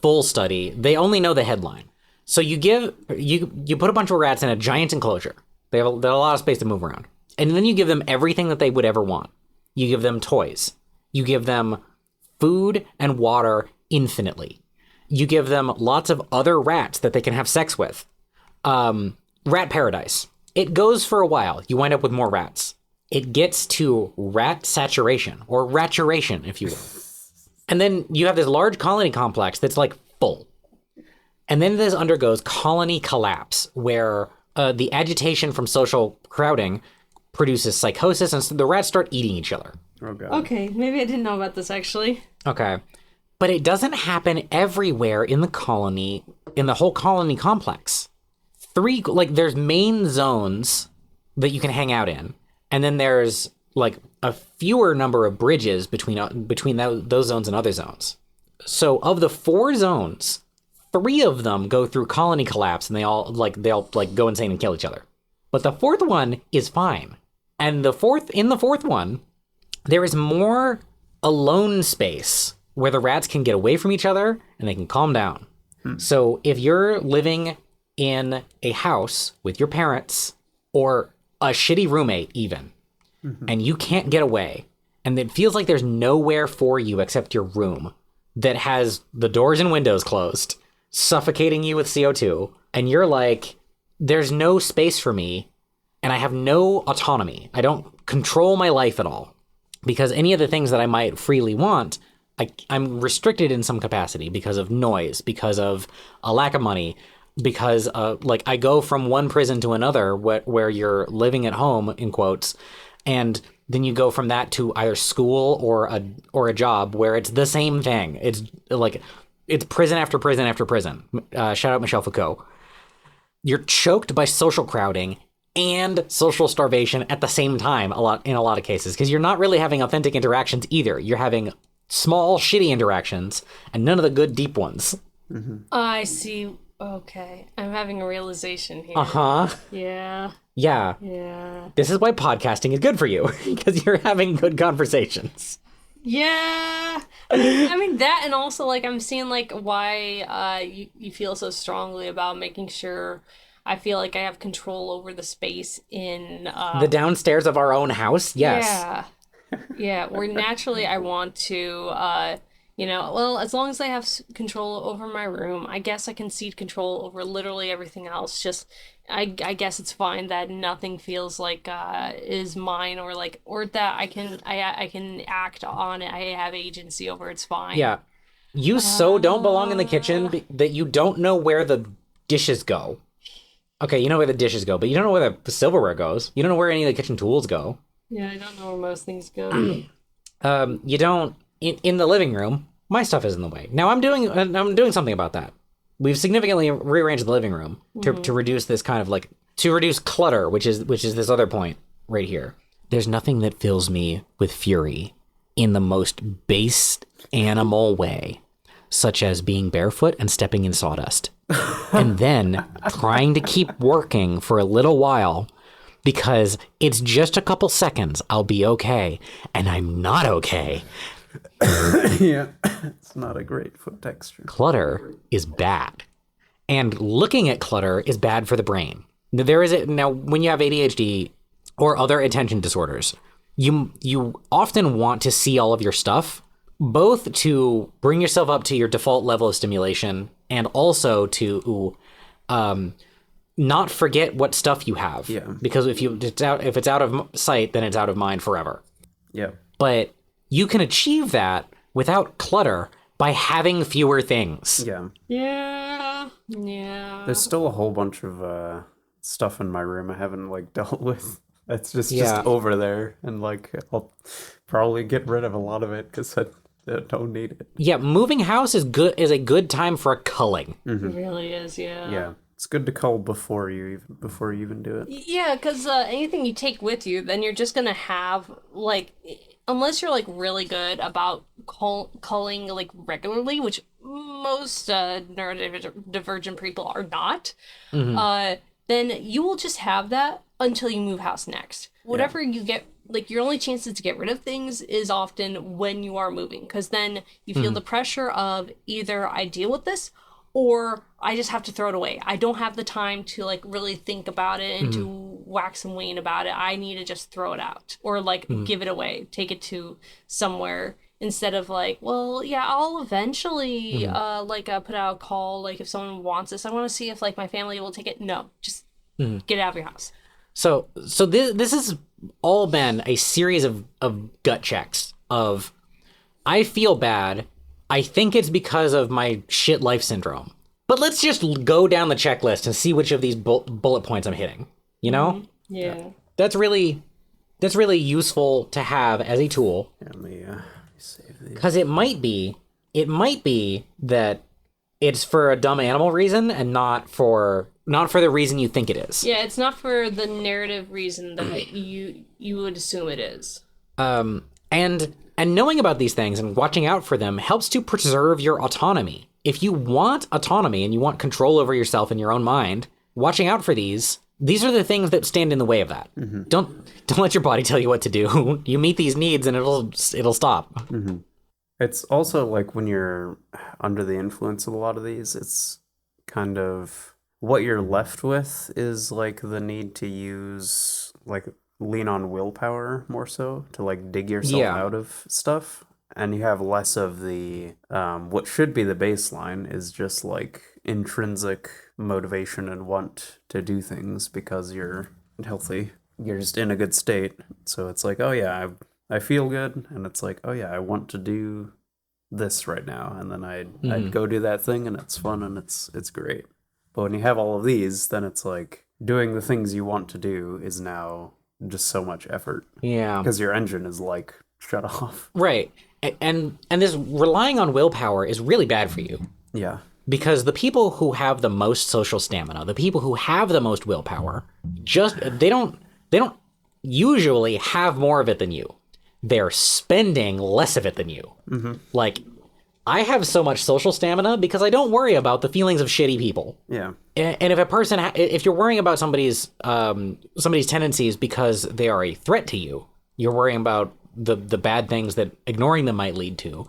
S2: full study. They only know the headline. So you put a bunch of rats in a giant enclosure. They have a lot of space to move around. And then you give them everything that they would ever want. You give them toys. You give them food and water infinitely. You give them lots of other rats that they can have sex with. Rat paradise. It goes for a while. You wind up with more rats. It gets to rat saturation, or raturation, if you will. And then you have this large colony complex that's like full. And then this undergoes colony collapse, where the agitation from social crowding produces psychosis, and so the rats start eating each other.
S1: Oh, God.
S3: Okay, maybe I didn't know about this, actually.
S2: Okay. But it doesn't happen everywhere in the colony, in the whole colony complex. There's main zones that you can hang out in, and then there's like a fewer number of bridges between those zones and other zones. So of the 4 zones, 3 of them go through colony collapse, and they all go insane and kill each other. But the 4th one is fine. And in the fourth one, there is more alone space where the rats can get away from each other and they can calm down. So if you're living in a house with your parents, or a shitty roommate even, and you can't get away, and it feels like there's nowhere for you except your room that has the doors and windows closed, suffocating you with CO2, and you're like, there's no space for me, and I have no autonomy. I don't control my life at all, because any of the things that I might freely want, I'm restricted in some capacity because of noise, because of a lack of money, because I go from one prison to another where you're living at home, in quotes, and then you go from that to either school or a job where it's the same thing. It's prison after prison after prison. Shout out Michel Foucault. You're choked by social crowding and social starvation at the same time in a lot of cases, because you're not really having authentic interactions either. You're having small, shitty interactions and none of the good, deep ones.
S3: I see. Okay, I'm having a realization here. Yeah. This is why podcasting is good for you, because you're having good conversations. Yeah. I mean that, and also I'm seeing why you feel so strongly about making sure I feel like I have control over the space in
S2: the downstairs of our own house. Yes.
S3: Yeah. Where naturally I want to as long as I have control over my room, I guess I can cede control over literally everything else. Just, I guess it's fine that nothing feels like is mine, or that I can act on it. I have agency over it. It's fine.
S2: Yeah. You so don't belong in the kitchen that you don't know where the dishes go. Okay, you know where the dishes go, but you don't know where the silverware goes. You don't know where any of the kitchen tools go.
S3: Yeah, I don't know where most things go.
S2: You don't... In the living room, my stuff is in the way. Now I'm doing something about that. We've significantly rearranged the living room to reduce this kind of to reduce clutter, which is this other point right here. There's nothing that fills me with fury in the most base animal way, such as being barefoot and stepping in sawdust, and then trying to keep working for a little while because it's just a couple seconds. I'll be okay, and I'm not okay.
S1: Yeah, it's not a great foot texture.
S2: Clutter is bad, and looking at clutter is bad for the brain. Now when you have ADHD or other attention disorders, you often want to see all of your stuff, both to bring yourself up to your default level of stimulation and also to not forget what stuff you have.
S1: Yeah.
S2: Because if it's out of sight, then it's out of mind forever.
S1: Yeah.
S2: But you can achieve that without clutter by having fewer things.
S1: Yeah.
S3: Yeah.
S1: There's still a whole bunch of stuff in my room I haven't dealt with. It's just over there, and I'll probably get rid of a lot of it because I don't need it.
S2: Yeah, moving house is a good time for a culling.
S1: Mm-hmm.
S3: It really is. Yeah.
S1: Yeah. It's good to cull before you even do it.
S3: Yeah, because anything you take with you, then you're just gonna have unless you're really good about culling regularly, which most neurodivergent people are not, then you will just have that until you move house next. Whatever you get, like, your only chances to get rid of things is often when you are moving, because then you feel the pressure of either I deal with this or I just have to throw it away. I don't have the time to, like, really think about it and to wax and wane about it. I need to just throw it out or, like, give it away, take it to somewhere, instead of, like, well, yeah, I'll eventually put out a call, like, if someone wants this. I want to see if, like, my family will take it. No, just get it out of your house.
S2: So this has all been a series of gut checks of, I feel bad. I think it's because of my shit life syndrome. But let's just go down the checklist and see which of these bullet points I'm hitting. You know?
S3: Yeah.
S2: That's really useful to have as a tool.
S1: Let me save these.
S2: Because it might be that it's for a dumb animal reason and not for the reason you think it is.
S3: Yeah, it's not for the narrative reason that you would assume it is.
S2: And knowing about these things and watching out for them helps to preserve your autonomy. If you want autonomy and you want control over yourself and your own mind, watching out for these are the things that stand in the way of that. Don't let your body tell you what to do. You meet these needs and it'll stop.
S1: It's also like when you're under the influence of a lot of these, it's kind of what you're left with is like the need to use, like, lean on willpower more so to, like, dig yourself out of stuff. And you have less of the, what should be the baseline is just, like, intrinsic motivation and want to do things because you're healthy. You're just in a good state. So it's like, oh yeah, I feel good. And it's like, oh yeah, I want to do this right now. And then I'd go do that thing and it's fun and it's great. But when you have all of these, then it's like doing the things you want to do is now just so much effort.
S2: Yeah.
S1: Because your engine is, like, shut off.
S2: Right. And this relying on willpower is really bad for you.
S1: Yeah.
S2: Because the people who have the most social stamina, the people who have the most willpower, they don't usually have more of it than you. They're spending less of it than you. Like, I have so much social stamina because I don't worry about the feelings of shitty people.
S1: Yeah.
S2: And if a person, if you're worrying about somebody's tendencies because they are a threat to you, you're worrying about the bad things that ignoring them might lead to.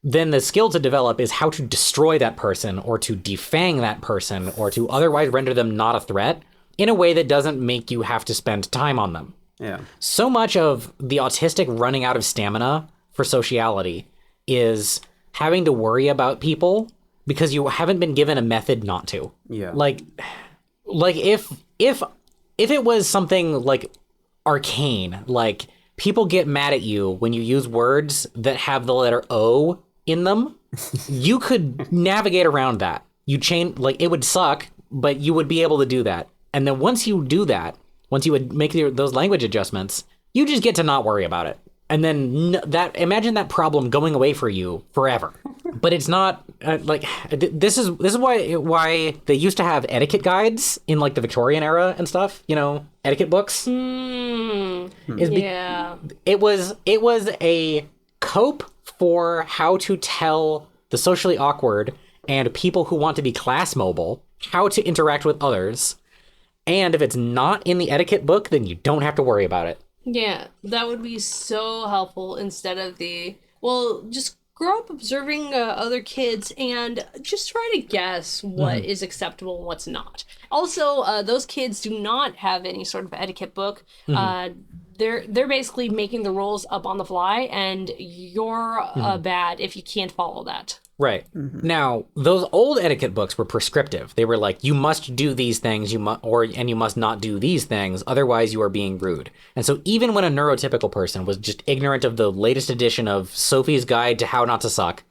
S2: Then the skill to develop is how to destroy that person or to defang that person or to otherwise render them not a threat in a way that doesn't make you have to spend time on them.
S1: Yeah.
S2: So much of the autistic running out of stamina for sociality is having to worry about people because you haven't been given a method not to.
S1: Yeah.
S2: Like if it was something like arcane, like people get mad at you when you use words that have the letter O in them, you could navigate around that. You change, like, it would suck, but you would be able to do that. And then once you do that, once you would make those language adjustments, you just get to not worry about it. And then imagine that problem going away for you forever. But it's not this is why they used to have etiquette guides in, like, the Victorian era and stuff, you know, etiquette books.
S3: Yeah.
S2: It was a cope for how to tell the socially awkward and people who want to be class mobile how to interact with others. And if it's not in the etiquette book, then you don't have to worry about it.
S3: Yeah, that would be so helpful instead of just grow up observing other kids and just try to guess what is acceptable and what's not. Also, those kids do not have any sort of etiquette book. They're basically making the rules up on the fly, and you're bad if you can't follow that.
S2: Right. Now, those old etiquette books were prescriptive. They were like, you must do these things, you must not do these things, otherwise you are being rude. And so even when a neurotypical person was just ignorant of the latest edition of Sophie's Guide to How Not to Suck,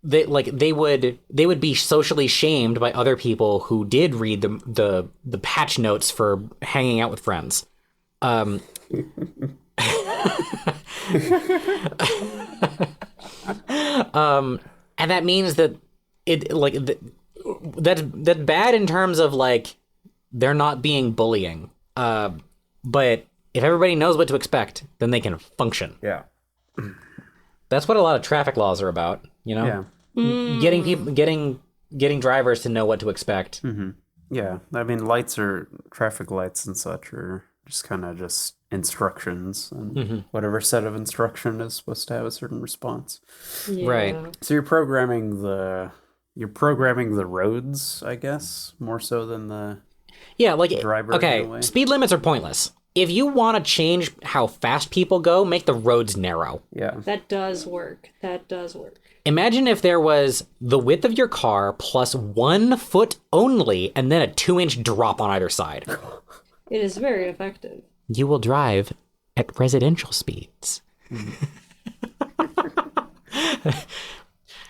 S2: they would be socially shamed by other people who did read the patch notes for hanging out with friends. And that means that that's bad in terms of, like, they're not being bullying. But if everybody knows what to expect, then they can function.
S1: Yeah.
S2: That's what a lot of traffic laws are about, you know?
S1: Yeah.
S2: Getting people, getting drivers to know what to expect.
S1: Yeah. I mean, traffic lights and such are just kind of just instructions, and whatever set of instruction is supposed to have a certain response.
S3: Yeah.
S2: Right.
S1: So you're programming the roads, I guess, more so than the
S2: Yeah, like,
S1: driver in a
S2: okay,
S1: way.
S2: speed limits are pointless. If you want to change how fast people go, make the roads narrow.
S1: Yeah.
S3: That does work. That does work.
S2: Imagine if there was the width of your car plus 1 foot only, and then a 2-inch drop on either side.
S3: It is very effective.
S2: You will drive at residential speeds.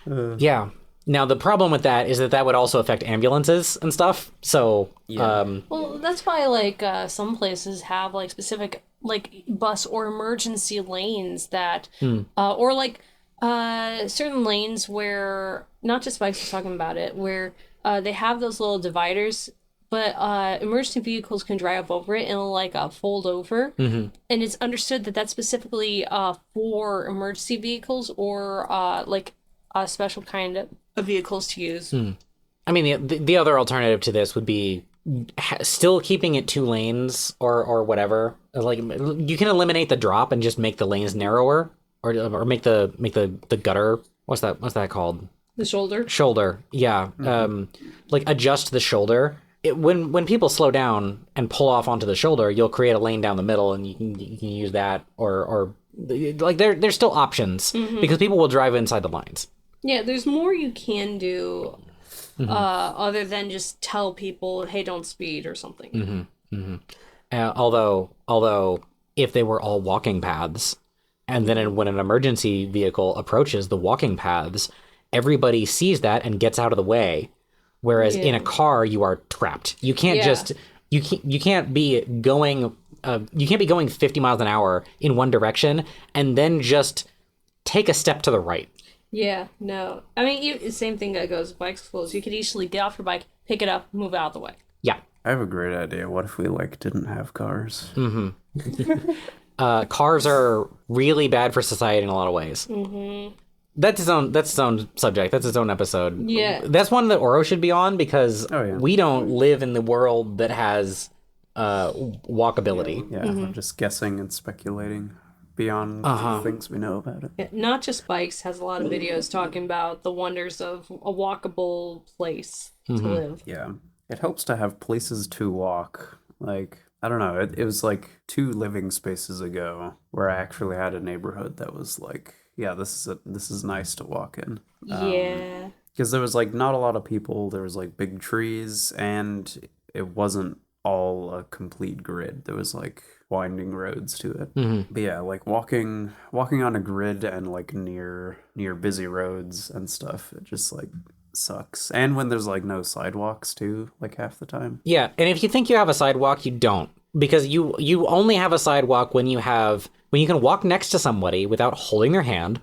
S2: Yeah. Now, the problem with that is that would also affect ambulances and stuff. So,
S3: Well, that's why like some places have like specific like bus or emergency lanes that, or like certain lanes where not just bikes are talking about it, where they have those little dividers, but emergency vehicles can drive over it and it'll like fold over, and it's understood that that's specifically for emergency vehicles or like a special kind of vehicles to use.
S2: I mean, the other alternative to this would be still keeping it 2 lanes or whatever. Like, you can eliminate the drop and just make the lanes narrower, or make the gutter. What's that called?
S3: The shoulder.
S2: Shoulder. Yeah. Like, adjust the shoulder. When people slow down and pull off onto the shoulder, you'll create a lane down the middle, and you can use that, or like there's still options because people will drive inside the lines.
S3: Yeah, there's more you can do other than just tell people, hey, don't speed or something.
S2: Although if they were all walking paths, and then when an emergency vehicle approaches the walking paths, everybody sees that and gets out of the way. Whereas in a car, you are trapped. You can't you can't be going 50 miles an hour in one direction and then just take a step to the right.
S3: Yeah, no. I mean, same thing that goes with bike schools. You could easily get off your bike, pick it up, move out of the way.
S2: Yeah.
S1: I have a great idea. What if we didn't have cars?
S2: Cars are really bad for society in a lot of ways. That's its own subject. That's its own episode.
S3: Yeah.
S2: That's one that Oro should be on because
S1: yeah.
S2: we don't live in the world that has walkability.
S1: Yeah, I'm just guessing and speculating beyond the things we know about it.
S3: Yeah, Not Just Bikes has a lot of videos talking about the wonders of a walkable place to live.
S1: Yeah. It helps to have places to walk. Like, I don't know, it was like 2 living spaces ago where I actually had a neighborhood that was like, yeah, this is nice to walk in.
S3: Yeah.
S1: Because there was not a lot of people, there was big trees, and it wasn't all a complete grid. There was winding roads to it. But yeah, walking on a grid and near busy roads and stuff, it just sucks. And when there's no sidewalks too, half the time.
S2: Yeah, and if you think you have a sidewalk, you don't. Because you only have a sidewalk when you can walk next to somebody without holding their hand,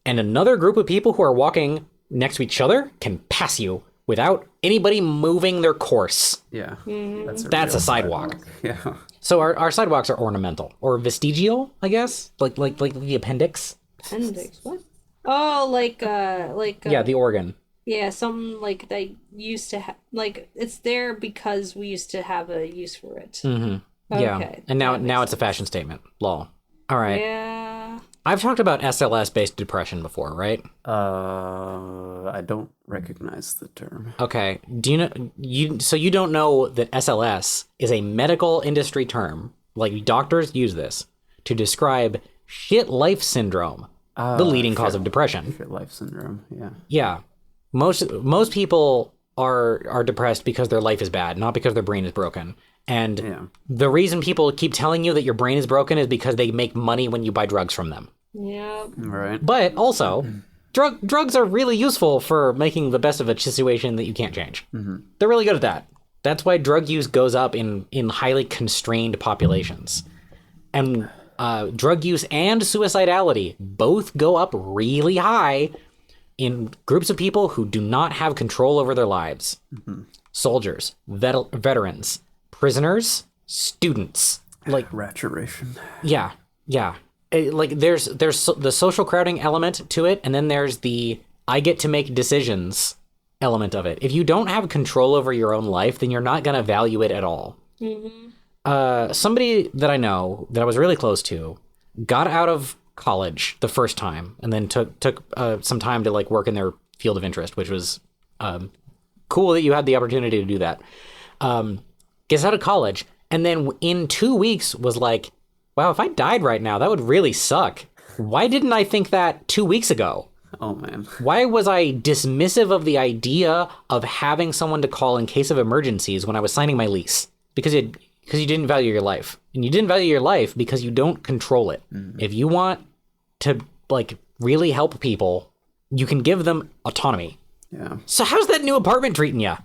S2: and another group of people who are walking next to each other can pass you without anybody moving their course.
S1: Yeah.
S2: That's a sidewalk.
S1: Yeah.
S2: So our sidewalks are ornamental or vestigial, I guess, like the appendix.
S3: Appendix? What? Oh,
S2: Yeah, the organ.
S3: Yeah, something that used to have, it's there because we used to have a use for it.
S2: Yeah,
S3: Okay,
S2: and
S3: that makes
S2: now it's a
S3: sense.
S2: fashion statement. Lol. All right.
S3: Yeah.
S2: I've talked about SLS-based depression before, right?
S1: I don't recognize the term.
S2: Okay. Do you know so you don't know that SLS is a medical industry term? Like, doctors use this to describe shit life syndrome, the leading cause of depression.
S1: Shit life syndrome, yeah.
S2: Yeah. Most people are depressed because their life is bad, not because their brain is broken. And the reason people keep telling you that your brain is broken is because they make money when you buy drugs from them.
S3: Yep.
S1: Right.
S2: But also, drugs are really useful for making the best of a situation that you can't change. They're really good at that. That's why drug use goes up in highly constrained populations. And drug use and suicidality both go up really high in groups of people who do not have control over their lives. Soldiers, veterans, prisoners, students.
S1: Raturation.
S2: Yeah. like the social crowding element to it, and then there's the I get to make decisions element of it. If you don't have control over your own life, then you're not gonna value it at all. Somebody that I know that I was really close to got out of college the first time, and then took some time to like work in their field of interest, which was cool that you had the opportunity to do that. Gets out of college, and then in 2 weeks was like, wow, if I died right now, that would really suck. Why didn't I think that 2 weeks ago?
S1: Oh man.
S2: Why was I dismissive of the idea of having someone to call in case of emergencies when I was signing my lease? Because you didn't value your life. And you didn't value your life because you don't control it. If you want to like really help people, you can give them autonomy.
S1: Yeah.
S2: So how's that new apartment treating you?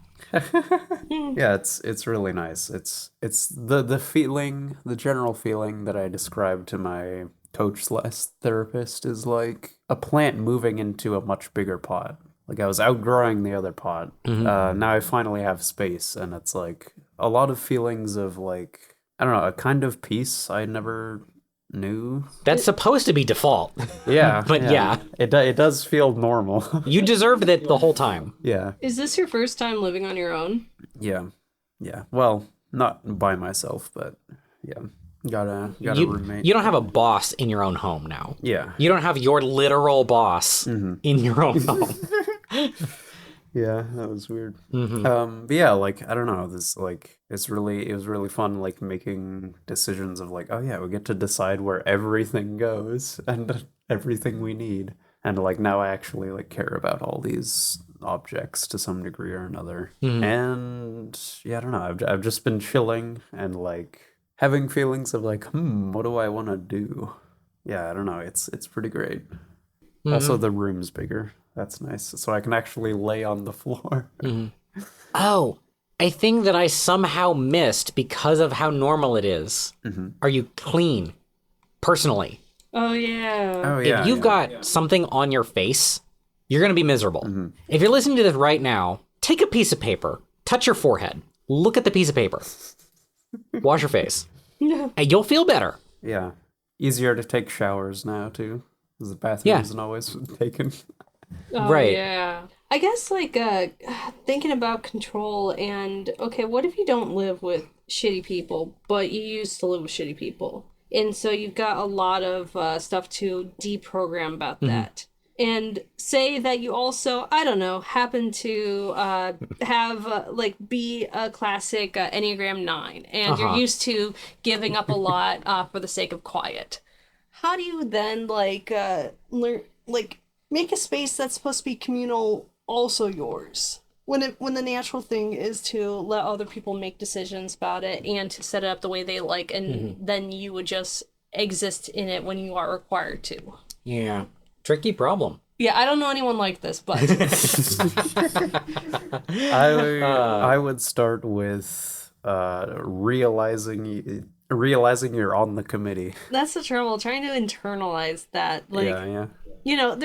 S1: Yeah, it's really nice. It's the feeling, the general feeling that I described to my coach/therapist is like a plant moving into a much bigger pot. Like I was outgrowing the other pot. Now I finally have space, and it's like a lot of feelings of like, I don't know, a kind of peace I never knew.
S2: That's supposed to be default.
S1: Yeah,
S2: But yeah.
S1: it does feel normal.
S2: You deserved it the whole time.
S1: Yeah,
S3: Is this your first time living on your own?
S1: yeah, yeah. Well, not by myself, but yeah, got a roommate.
S2: You don't have a boss in your own home now.
S1: Yeah,
S2: You don't have your literal boss in your own home.
S1: yeah, that was weird. But yeah, like I don't know, this like it was really fun like making decisions of like, oh yeah, we get to decide where everything goes and everything we need. And like now I actually like care about all these objects to some degree or another. And yeah, I don't know, I've just been chilling and like having feelings of like, what do I want to do? Yeah, I don't know, it's pretty great. Also the room's bigger. That's nice. So I can actually lay on the floor.
S2: Oh, a thing that I somehow missed because of how normal it is. Are you clean? Personally.
S3: Oh yeah.
S1: Oh yeah.
S2: If you've got something on your face, you're going to be miserable. If you're listening to this right now, take a piece of paper, touch your forehead, look at the piece of paper, wash your face, and you'll feel better.
S1: Yeah. Easier to take showers now too. Because the bathroom isn't always taken.
S3: Oh,
S2: Right.
S3: Yeah. I guess like thinking about control and okay, what if you don't live with shitty people, but you used to live with shitty people? And so you've got a lot of stuff to deprogram about that. And say that you also, I don't know, happen to have like be a classic Enneagram 9 and you're used to giving up a lot for the sake of quiet. How do you then like learn like make a space that's supposed to be communal also yours? When the natural thing is to let other people make decisions about it and to set it up the way they like, and then you would just exist in it when you are required to.
S2: Yeah. Tricky problem.
S3: Yeah, I don't know anyone like this, but
S1: I would start with realizing you're on the committee.
S3: that's the trouble. Trying to internalize that, like,
S1: Yeah.
S3: you know,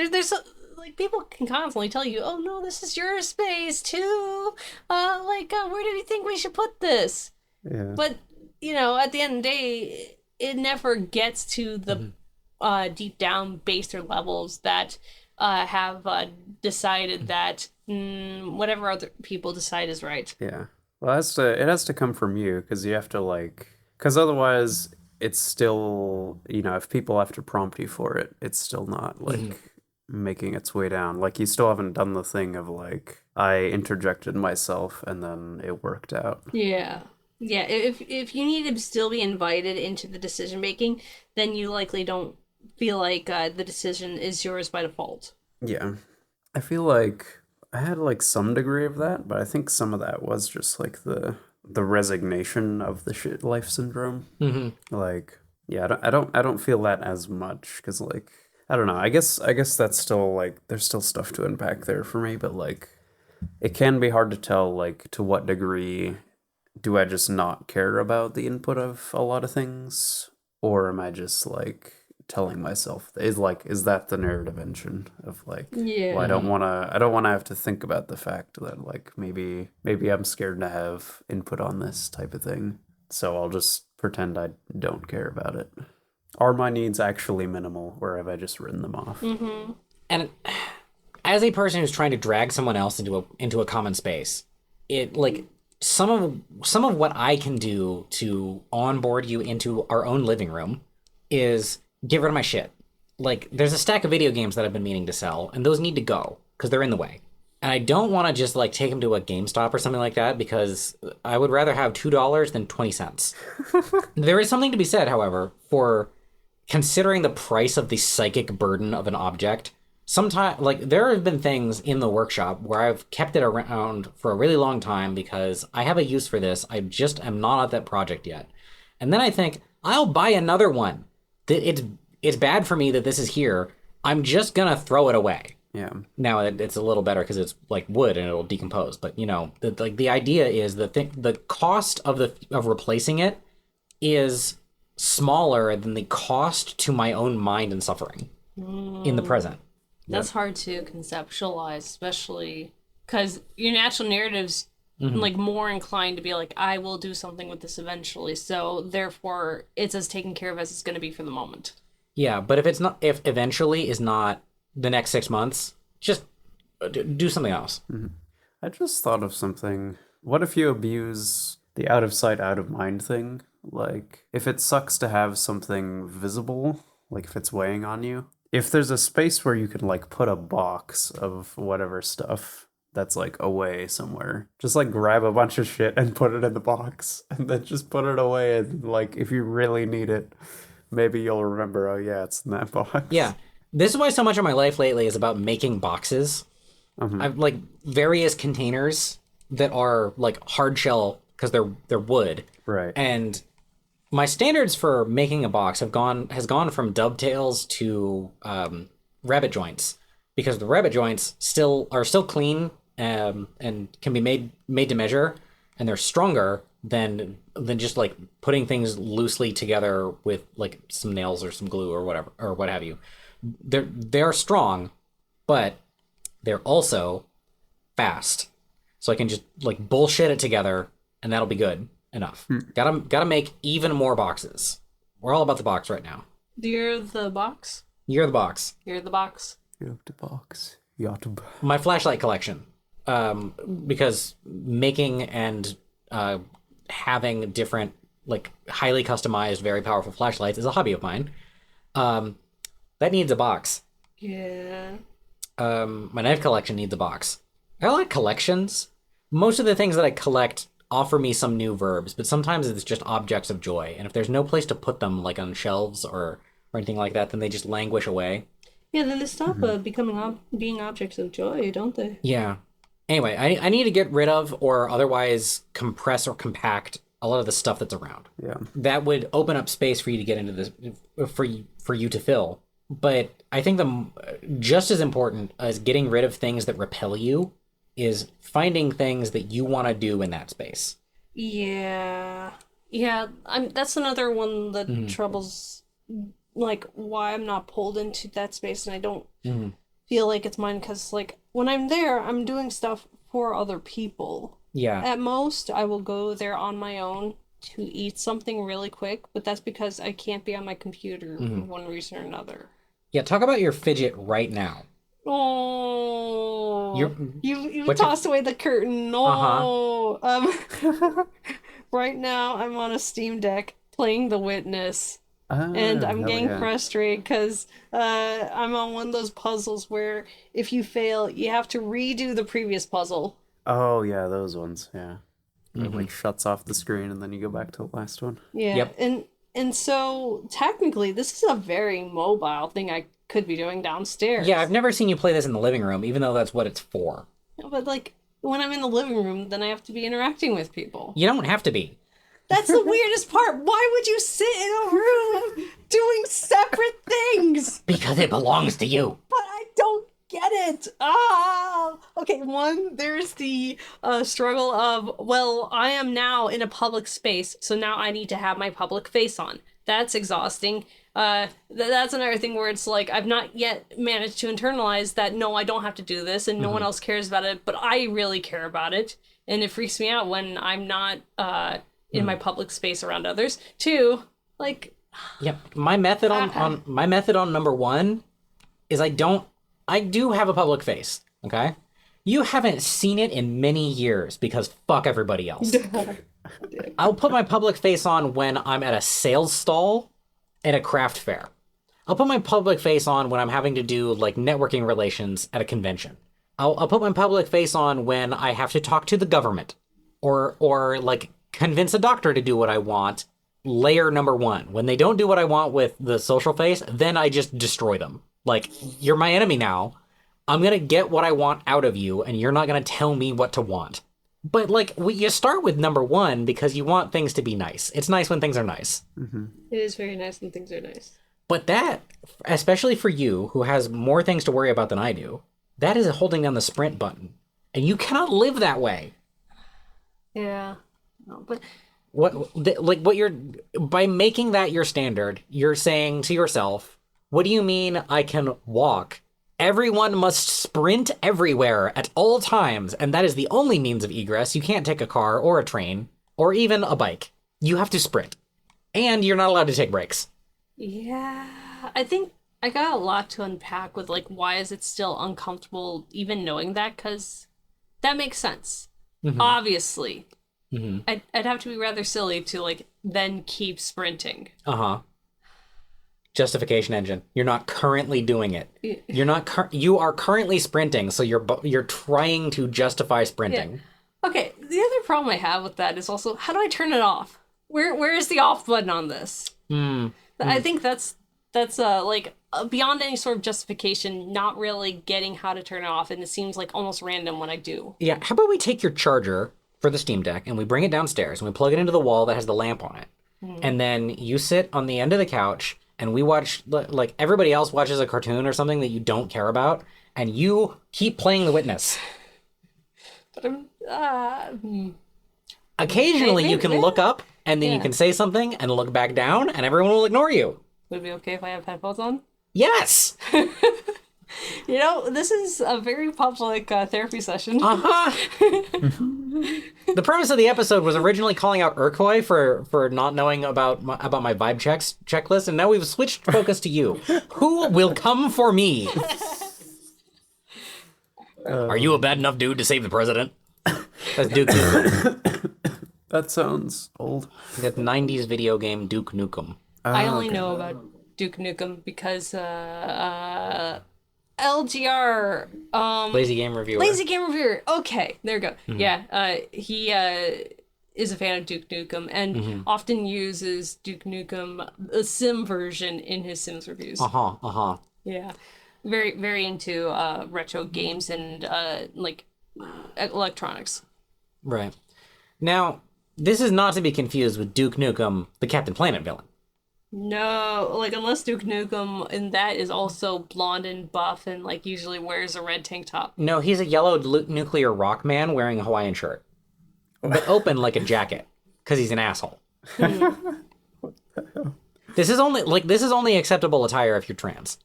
S3: like people can constantly tell you, "Oh no, this is your space too." Where do you think we should put this?
S1: Yeah.
S3: But you know, at the end of the day, it never gets to the deep down baser levels that have decided that whatever other people decide is right.
S1: Yeah. Well, it has to come from you because you have to like, because otherwise it's still, if people have to prompt you for it, it's still not like making its way down. Like you still haven't done the thing of like, I interjected myself and then it worked out.
S3: Yeah. Yeah, if you need to still be invited into the decision making, then you likely don't feel like the decision is yours by default.
S1: Yeah. I feel like I had like some degree of that, but I think some of that was just like the resignation of the shit life syndrome. Like, yeah, I don't feel that as much because like I don't know. I guess that's still like there's still stuff to unpack there for me, but like it can be hard to tell like to what degree do I just not care about the input of a lot of things, or am I just like telling myself is that the narrative engine of like,
S3: Yeah.
S1: well, I don't want to have to think about the fact that like maybe I'm scared to have input on this type of thing, so I'll just pretend I don't care about it. Are my needs actually minimal, or have I just written them off?
S2: And as a person who's trying to drag someone else into a common space, it like some of what I can do to onboard you into our own living room is get rid of my shit. Like, there's a stack of video games that I've been meaning to sell, and those need to go because they're in the way. And I don't want to just like take them to a GameStop or something like that, because I would rather have $2 than 20 cents. There is something to be said, however, for considering the price of the psychic burden of an object. Sometimes, like, there have been things in the workshop where I've kept it around for a really long time because I have a use for this. I just am not at that project yet. And then I think, I'll buy another one. It's bad for me that this is here. I'm just gonna throw it away.
S1: Yeah.
S2: Now it's a little better because it's like wood and it'll decompose. But the idea is the cost of replacing it is smaller than the cost to my own mind and suffering in the present.
S3: That's hard to conceptualize, especially because your natural narrative's like more inclined to be like, I will do something with this eventually. So therefore, it's as taken care of as it's going to be for the moment.
S2: Yeah, but if eventually is not the next 6 months, just do something else.
S1: I just thought of something. What if you abuse the out of sight, out of mind thing? Like, if it sucks to have something visible, like if it's weighing on you, if there's a space where you can like put a box of whatever stuff that's like away somewhere, just like grab a bunch of shit and put it in the box and then just put it away, and like if you really need it, maybe you'll remember, oh yeah, it's in that box.
S2: Yeah. This is why so much of my life lately is about making boxes. I've like various containers that are like hard shell because they're wood.
S1: Right.
S2: And my standards for making a box has gone from dovetails to rabbit joints, because the rabbit joints are still clean and can be made to measure, and they're stronger than just like putting things loosely together with like some nails or some glue or whatever or what have you. They're strong, but they're also fast. So I can just like bullshit it together and that'll be good enough. Gotta make even more boxes. We're all about the box right now.
S3: You're the box?
S2: You're the box.
S3: You're the box.
S1: You're the box. You're
S2: My flashlight collection. Because making and having different, like highly customized, very powerful flashlights is a hobby of mine. That needs a box.
S3: Yeah.
S2: My knife collection needs a box. I like collections. Most of the things that I collect offer me some new verbs, but sometimes it's just objects of joy. And if there's no place to put them, like on shelves or anything like that, then they just languish away.
S3: Yeah, then they stop being objects of joy, don't they?
S2: Yeah. Anyway, I need to get rid of or otherwise compress or compact a lot of the stuff that's around.
S1: Yeah.
S2: That would open up space for you to get into this, for you to fill. But I think just as important as getting rid of things that repel you is finding things that you want to do in that space.
S3: Yeah. Yeah, that's another one that troubles, like, why I'm not pulled into that space and I don't feel like it's mine, because, like, when I'm there, I'm doing stuff for other people.
S2: Yeah.
S3: At most, I will go there on my own to eat something really quick, but that's because I can't be on my computer for one reason or another.
S2: Yeah, talk about your fidget right now.
S3: Oh, you tossed away the curtain. No. Right now I'm on a Steam Deck playing The Witness, and I'm getting frustrated because I'm on one of those puzzles where if you fail, you have to redo the previous puzzle.
S1: Oh yeah, those ones. Yeah. It like shuts off the screen and then you go back to the last one.
S3: Yeah.
S2: Yep.
S3: And so technically, this is a very mobile thing I could be doing downstairs.
S2: Yeah, I've never seen you play this in the living room, even though that's what it's for.
S3: But like, when I'm in the living room, then I have to be interacting with people.
S2: You don't have to be.
S3: That's the weirdest part. Why would you sit in a room doing separate things?
S2: Because it belongs to you.
S3: But I don't get it. Okay, one, there's the struggle of, well, I am now in a public space, so now I need to have my public face on. That's exhausting. That's another thing where it's like, I've not yet managed to internalize that, no, I don't have to do this, and no one else cares about it, but I really care about it. And it freaks me out when I'm not in my public space around others. Two, like,
S2: Yep. My method on number one is I do have a public face. Okay. You haven't seen it in many years because fuck everybody else. I'll put my public face on when I'm at a sales stall at a craft fair. I'll put my public face on when I'm having to do like networking relations at a convention. I'll put my public face on when I have to talk to the government or like convince a doctor to do what I want. Layer number one. When they don't do what I want with the social face, then I just destroy them. Like, you're my enemy now. I'm going to get what I want out of you, and you're not going to tell me what to want. But, like, you start with number one because you want things to be nice. It's nice when things are nice.
S3: Mm-hmm. It is very nice when things are nice.
S2: But that, especially for you, who has more things to worry about than I do, that is holding down the sprint button. And you cannot live that way.
S3: Yeah. No, but...
S2: By making that your standard, you're saying to yourself, what do you mean I can walk? Everyone must sprint everywhere at all times, and that is the only means of egress. You can't take a car or a train or even a bike. You have to sprint. And you're not allowed to take breaks.
S3: Yeah, I think I got a lot to unpack with, like, why is it still uncomfortable even knowing that? Because that makes sense. Mm-hmm. Obviously. Mm-hmm. I'd have to be rather silly to, like, then keep sprinting.
S2: Uh-huh. Justification engine. You're not currently doing it. You are currently sprinting, so you're trying to justify sprinting.
S3: Yeah. Okay, the other problem I have with that is also, how do I turn it off? Where is the off button on this? I think that's beyond any sort of justification, not really getting how to turn it off, and it seems like almost random when I do.
S2: Yeah, how about we take your charger for the Steam Deck and we bring it downstairs and we plug it into the wall that has the lamp on it. And then you sit on the end of the couch and we watch, like everybody else watches a cartoon or something that you don't care about, and you keep playing The Witness.
S3: But
S2: occasionally you can look up and then you can say something and look back down and everyone will ignore you.
S3: Would it be okay if I have headphones on?
S2: Yes!
S3: You know, this is a very public therapy session.
S2: Uh-huh. The premise of the episode was originally calling out urcoy for not knowing about my vibe checklist, and now we've switched focus to you. Who will come for me? Are you a bad enough dude to save the president? That's Duke Nukem.
S1: That sounds old.
S2: That 90s video game Duke Nukem.
S3: I only know about Duke Nukem because LGR,
S2: Lazy Game Reviewer. Okay, there we go. Mm-hmm. Yeah, he is a fan of Duke Nukem and often uses Duke Nukem, a sim version, in his Sims reviews. Yeah, very, very into retro games and like electronics. Right. Now, this is not to be confused with Duke Nukem, the Captain Planet villain.
S3: No, like, unless Duke Nukem in that is also blonde and buff and, like, usually wears a red tank top.
S2: No, he's a yellow nuclear rock man wearing a Hawaiian shirt. But open like a jacket, because he's an asshole.
S1: What the hell?
S2: This is only acceptable attire if you're trans.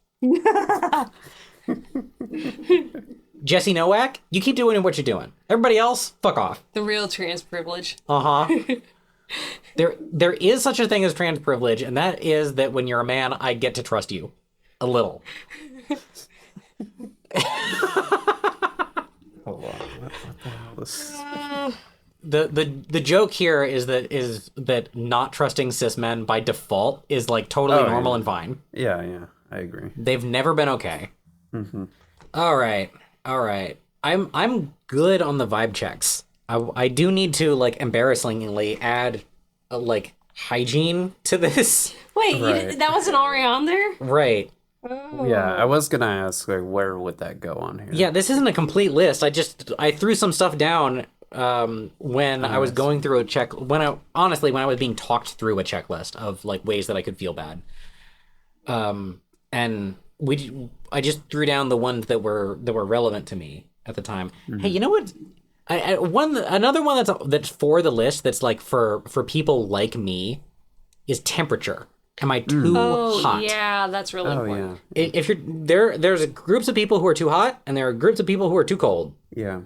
S2: Jesse Nowak, you keep doing what you're doing. Everybody else, fuck off.
S3: The real trans privilege.
S2: There is such a thing as trans privilege, and that is that when you're a man, I get to trust you. A little.
S1: Hold on. What the hell is...
S2: The joke here is that not trusting cis men by default is like totally normal and fine.
S1: Yeah, I agree.
S2: They've never been okay.
S1: Mm-hmm.
S2: All right. I'm good on the vibe checks. I do need to, like, embarrassingly add like hygiene to this.
S3: Wait, right. That wasn't already on there?
S2: Right.
S3: Oh.
S1: Yeah, I was gonna ask, like, where would that go on here?
S2: Yeah, this isn't a complete list. I threw some stuff down when I was going through a check. When I was being talked through a checklist of, like, ways that I could feel bad. And I just threw down the ones that were relevant to me at the time. Mm-hmm. Hey, you know what? Another one that's for the list that's like for people like me is temperature. Am I too hot?
S3: Yeah, that's really important.
S2: Yeah. If you're there's groups of people who are too hot and there are groups of people who are too cold.
S1: Yeah.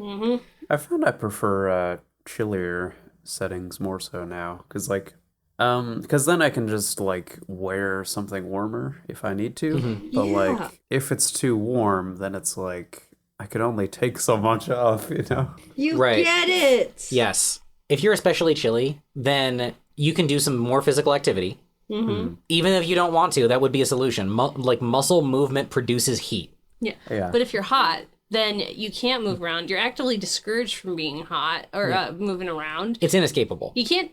S1: I found I prefer chillier settings more so now, because, like, Because then I can just like wear something warmer if I need to. But
S3: Yeah.
S1: like if it's too warm, then it's like I can only take so much off, you know?
S3: You
S2: Right.
S3: get it.
S2: Yes. If you're especially chilly, then you can do some more physical activity. Even if you don't want to, that would be a solution. Like muscle movement produces heat.
S3: Yeah.
S1: Yeah.
S3: But if you're hot, then you can't move around. You're actively discouraged from being hot or moving around.
S2: It's inescapable.
S3: You can't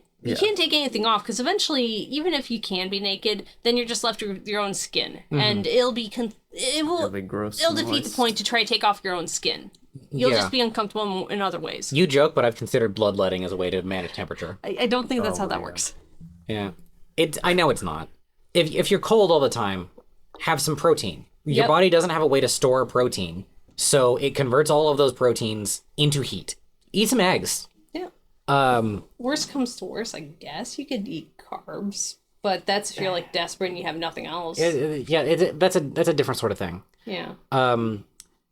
S3: take anything off because eventually, even if you can be naked, then you're just left with your own skin, and it'll be
S1: It'll be gross.
S3: it'll
S1: and
S3: defeat the
S1: moist.
S3: point to try to take off your own skin. You'll
S2: Yeah.
S3: just be uncomfortable in other ways.
S2: You joke, but I've considered bloodletting as a way to manage temperature.
S3: I don't think that's how that
S1: yeah.
S3: works.
S2: Yeah. I know it's not. If you're cold all the time, have some protein. Your
S3: Yep.
S2: body doesn't have a way to store protein, so it converts all of those proteins into heat. Eat some eggs.
S3: Yeah. Worst comes to worst, I guess you could eat carbs, but that's if you're like desperate and you have nothing else.
S2: That's a different sort of thing.
S3: Yeah.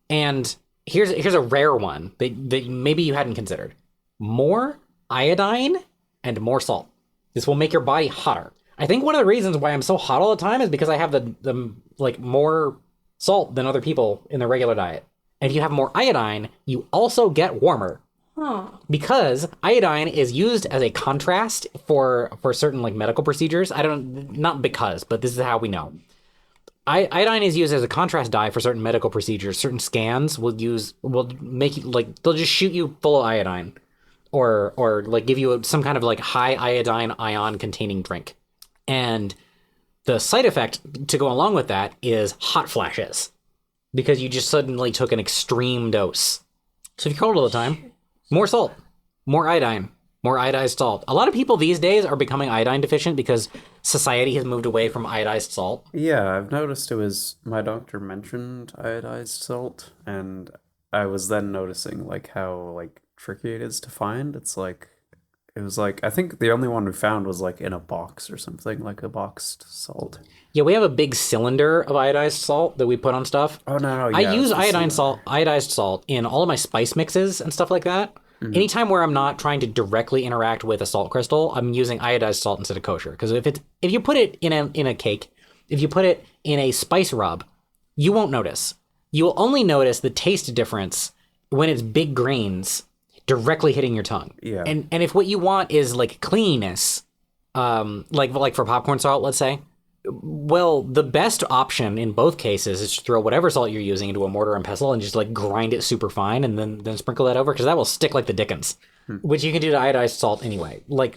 S2: And here's a rare one that maybe you hadn't considered. More iodine and more salt. This will make your body hotter. I think one of the reasons why I'm so hot all the time is because I have the like more salt than other people in their regular diet. And if you have more iodine, you also get warmer.
S3: Huh.
S2: Because iodine is used as a contrast for certain like medical procedures. Not because, but this is how we know. Iodine is used as a contrast dye for certain medical procedures. Certain scans will make you like they'll just shoot you full of iodine, or like give you some kind of like high iodine ion containing drink, and the side effect to go along with that is hot flashes, because you just suddenly took an extreme dose. So if you're cold all the time, more salt, more iodine, more iodized salt. A lot of people these days are becoming iodine deficient because society has moved away from iodized salt.
S1: Yeah, I've noticed it was my doctor mentioned iodized salt, and I was then noticing like how like tricky it is to find. It's like it was like I think the only one we found was like in a box or something, like a boxed salt.
S2: Yeah, we have a big cylinder of iodized salt that we put on stuff.
S1: Oh no,
S2: I
S1: yeah,
S2: use
S1: it's the
S2: iodized salt in all of my spice mixes and stuff like that. Anytime where I'm not trying to directly interact with a salt crystal, I'm using iodized salt instead of kosher. Because if you put it in a cake, if you put it in a spice rub, you won't notice. You will only notice the taste difference when it's big grains directly hitting your tongue.
S1: Yeah.
S2: And if what you want is like cleanness, like for popcorn salt, let's say, well, the best option in both cases is to throw whatever salt you're using into a mortar and pestle and just like grind it super fine and then sprinkle that over, because that will stick like the dickens. Which you can do to iodized salt anyway. Like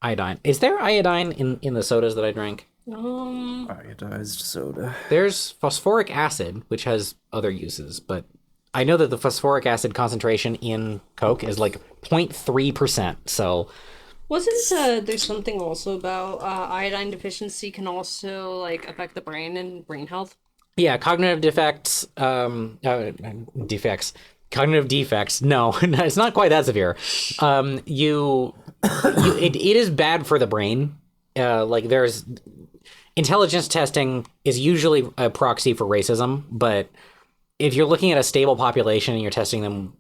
S2: iodine. Is there iodine in the sodas that I drink?
S1: iodized soda.
S2: There's phosphoric acid, which has other uses, but I know that the phosphoric acid concentration in Coke is like 0.3%. So
S3: Wasn't there's something also about iodine deficiency can also like affect the brain and brain health?
S2: yeah, cognitive defects, cognitive defects. No, it's not quite that severe. It is bad for the brain. Like there's intelligence testing is usually a proxy for racism, but if you're looking at a stable population and you're testing them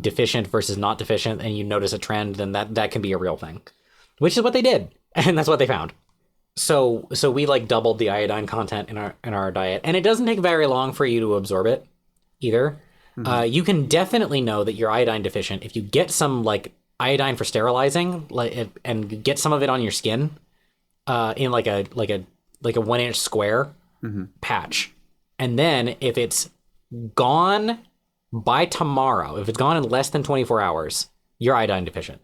S2: deficient versus not deficient, and you notice a trend, then that can be a real thing, which is what they did, and that's what they found. So we like doubled the iodine content in our diet, and it doesn't take very long for you to absorb it either. You can definitely know that you're iodine deficient if you get some like iodine for sterilizing, and get some of it on your skin, in like a 1-inch square patch, and then if it's gone by tomorrow, if it's gone in less than 24 hours, you're iodine deficient.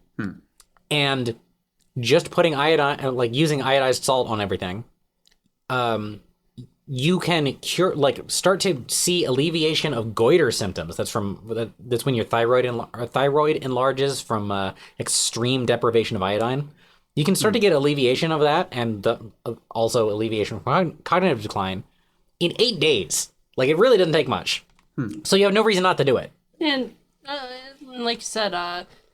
S2: And just putting iodine, like using iodized salt on everything, you can start to see alleviation of goiter symptoms. That's when your thyroid enlarges from extreme deprivation of iodine. You can start to get alleviation of that, and also alleviation from cognitive decline in 8 days. Like, it really doesn't take much. So you have no reason not to do it.
S3: And like you said,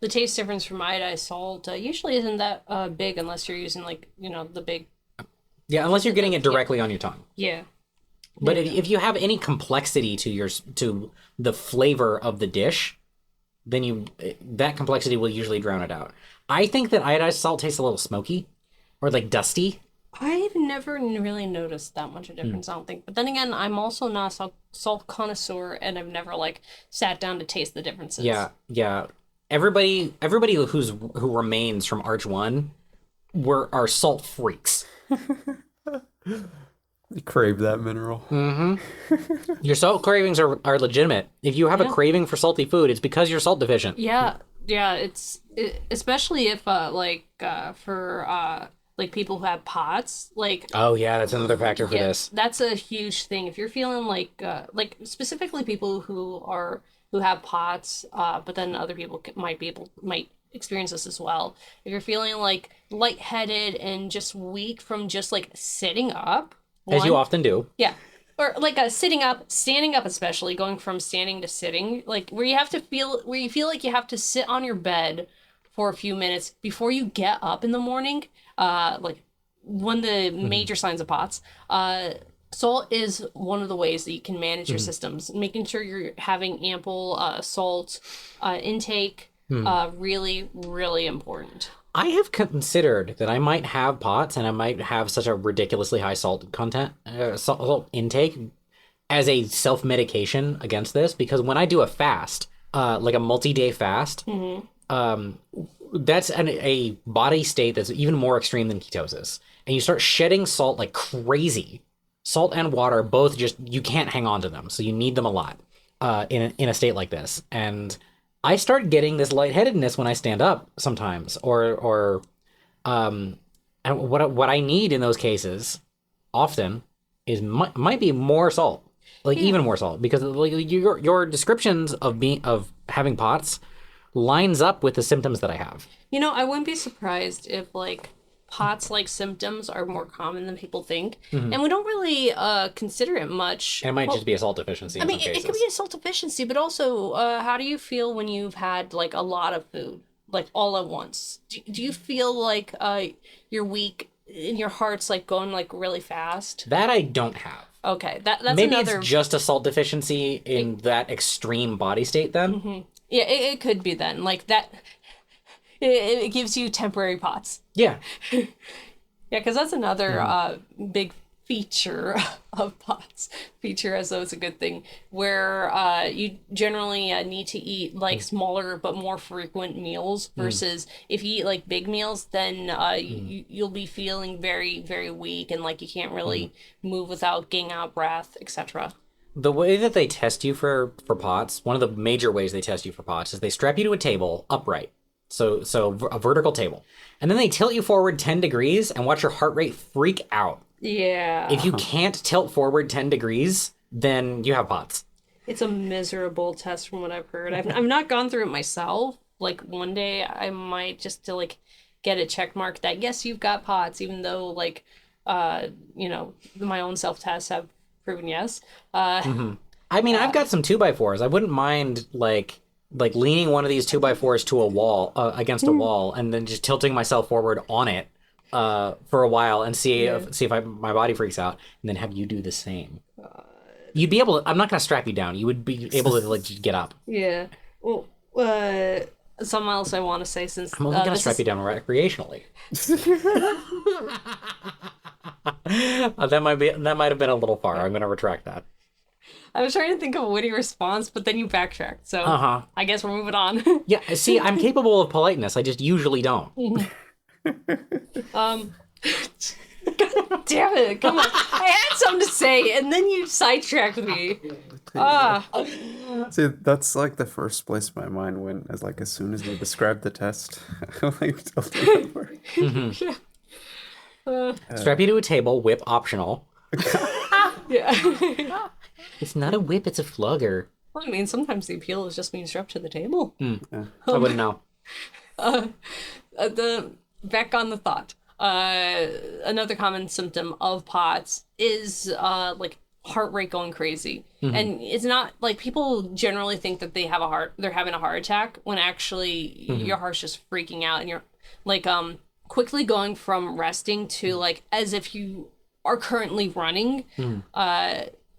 S3: the taste difference from iodized salt usually isn't that big unless you're using the big.
S2: Yeah, unless you're getting it directly on your tongue.
S3: Yeah.
S2: But if you have any complexity to the flavor of the dish, then that complexity will usually drown it out. I think that iodized salt tastes a little smoky or like dusty.
S3: I've never really noticed that much of a difference, I don't think. But then again, I'm also not a salt connoisseur, and I've never like sat down to taste the differences.
S2: Yeah. Everybody who remains from Arch 1 are salt freaks.
S1: You crave that mineral.
S2: Your salt cravings are legitimate. If you have a craving for salty food, it's because you're salt deficient.
S3: Yeah, especially if for people who have POTS, like.
S2: Oh yeah, that's another factor for this.
S3: That's a huge thing. If you're feeling like specifically people who have POTS, but then other people might experience this as well. If you're feeling like lightheaded and just weak from just like sitting up.
S2: As you often do.
S3: Yeah. Or like sitting up, standing up especially, going from standing to sitting, like where you feel like you have to sit on your bed for a few minutes before you get up in the morning, like one of the major signs of POTS. Salt is one of the ways that you can manage your systems, making sure you're having ample salt intake, really, really important.
S2: I have considered that I might have POTS and I might have such a ridiculously high salt content, salt intake, as a self-medication against this, because when I do a fast, like a multi-day fast, that's a body state that's even more extreme than ketosis. And you start shedding salt like crazy. Salt and water both you can't hang on to them, so you need them a lot in a state like this. And I start getting this lightheadedness when I stand up sometimes, or and what I need in those cases often is might be more salt, like even more salt, because like your descriptions of having POTS lines up with the symptoms that I have.
S3: I wouldn't be surprised if like POTS-like symptoms are more common than people think, and we don't really consider it much.
S2: And it might just be a salt deficiency.
S3: I mean, it could be a salt deficiency, but also, how do you feel when you've had like a lot of food, like all at once? Do you feel like you're weak and your heart's like going like really fast?
S2: That I don't have.
S3: Okay, that's
S2: maybe
S3: another.
S2: It's just a salt deficiency in that extreme body state then.
S3: Yeah, it could be then like that. It gives you temporary POTS.
S2: Yeah.
S3: Yeah, because that's another big feature of POTS. Feature as though it's a good thing, where you generally need to eat like smaller but more frequent meals versus if you eat like big meals, then you'll be feeling very, very weak and like you can't really move without getting out of breath, etc.
S2: The way that they test you for POTS, one of the major ways they test you for POTS is they strap you to a table upright. So a vertical table. And then they tilt you forward 10 degrees and watch your heart rate freak out.
S3: Yeah.
S2: If you can't tilt forward 10 degrees, then you have POTS.
S3: It's a miserable test from what I've heard. I've not gone through it myself. Like one day I might just to like get a check mark that yes, you've got POTS, even though like my own self-tests have proven yes.
S2: I mean, I've got some 2x4s. I wouldn't mind like leaning one of these 2x4s to a wall, against a wall, and then just tilting myself forward on it for a while and see if my body freaks out, and then have you do the same. You'd be able to, I'm not going to strap you down. You would be able to like get up.
S3: Yeah. Well, something else I want to say since...
S2: I'm only going to strap you down recreationally. That might have been a little far. I'm going to retract that.
S3: I was trying to think of a witty response, but then you backtracked, so I guess we're moving on.
S2: Yeah, see, I'm capable of politeness. I just usually don't.
S3: God damn it, come on. I had something to say, and then you sidetracked me.
S1: See, that's like the first place my mind went, as soon as you described the test. Like, totally
S2: strap you to a table, whip optional.
S3: Yeah.
S2: It's not a whip, it's a flugger.
S3: Well, I mean, sometimes the appeal is just being strapped to the table.
S2: I wouldn't know.
S3: Back on the thought. Another common symptom of POTS is like heart rate going crazy. And it's not like people generally think that they're having a heart attack when actually your heart's just freaking out and you're like quickly going from resting to like as if you are currently running.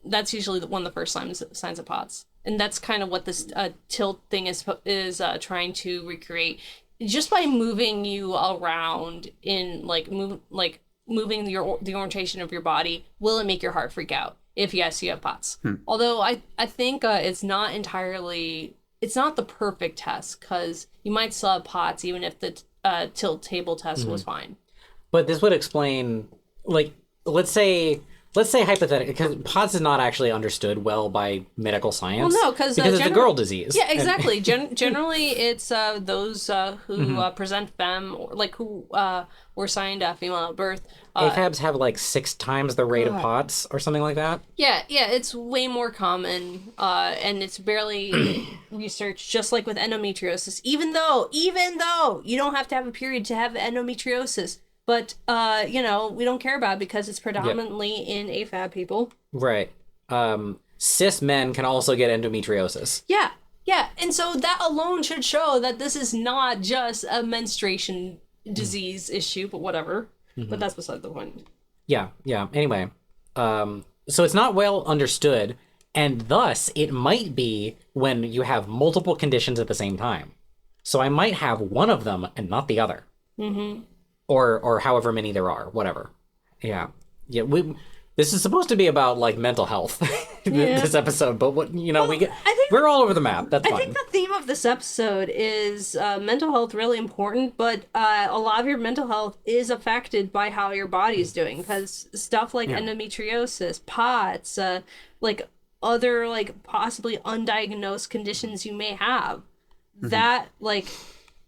S3: That's usually one of the first signs of POTS. and that's kind of what this tilt thing is trying to recreate. Just by moving you around in moving the orientation of your body, will it make your heart freak out? If yes, you have POTS. Although I think it's not the perfect test, because you might still have POTS even if the tilt table test was fine.
S2: But this would explain, like, let's say hypothetically, because POTS is not actually understood well by medical science.
S3: Well, no, because
S2: it's a girl disease.
S3: Yeah, exactly. Generally, it's those who present femme, or like who were signed female at birth.
S2: AFABs have like 6 times the rate of POTS or something like that.
S3: Yeah, it's way more common, and it's barely researched. Just like with endometriosis, even though you don't have to have a period to have endometriosis. But, we don't care about it because it's predominantly in AFAB people.
S2: Right. Cis men can also get endometriosis.
S3: Yeah. And so that alone should show that this is not just a menstruation disease issue, but whatever. But that's beside the point.
S2: Yeah. Anyway, so it's not well understood, and thus it might be when you have multiple conditions at the same time. So I might have one of them and not the other. Or however many there are, whatever. Yeah. This is supposed to be about like mental health, this episode, but we're all over the map. That's fine.
S3: I think the theme of this episode is mental health really important, but a lot of your mental health is affected by how your body's doing, because stuff like endometriosis, POTS, like other like possibly undiagnosed conditions you may have, that like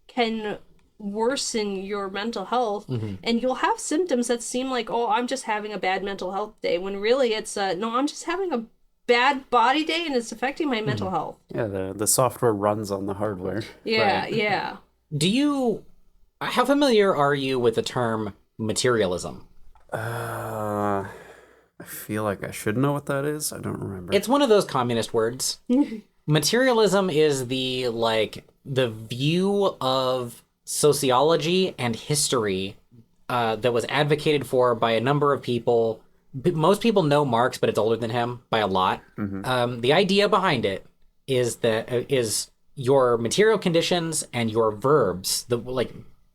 S3: can worsen your mental health, and you'll have symptoms that seem like, oh, I'm just having a bad mental health day, when really it's no, I'm just having a bad body day and it's affecting my mental health.
S1: Yeah, the software runs on the hardware.
S3: Yeah.
S2: How familiar are you with the term materialism?
S1: I feel like I should know what that is. I don't remember.
S2: It's one of those communist words. Materialism is the view of sociology and history that was advocated for by a number of people. Most people know Marx, but it's older than him by a lot. The idea behind it is your material conditions and your verbs.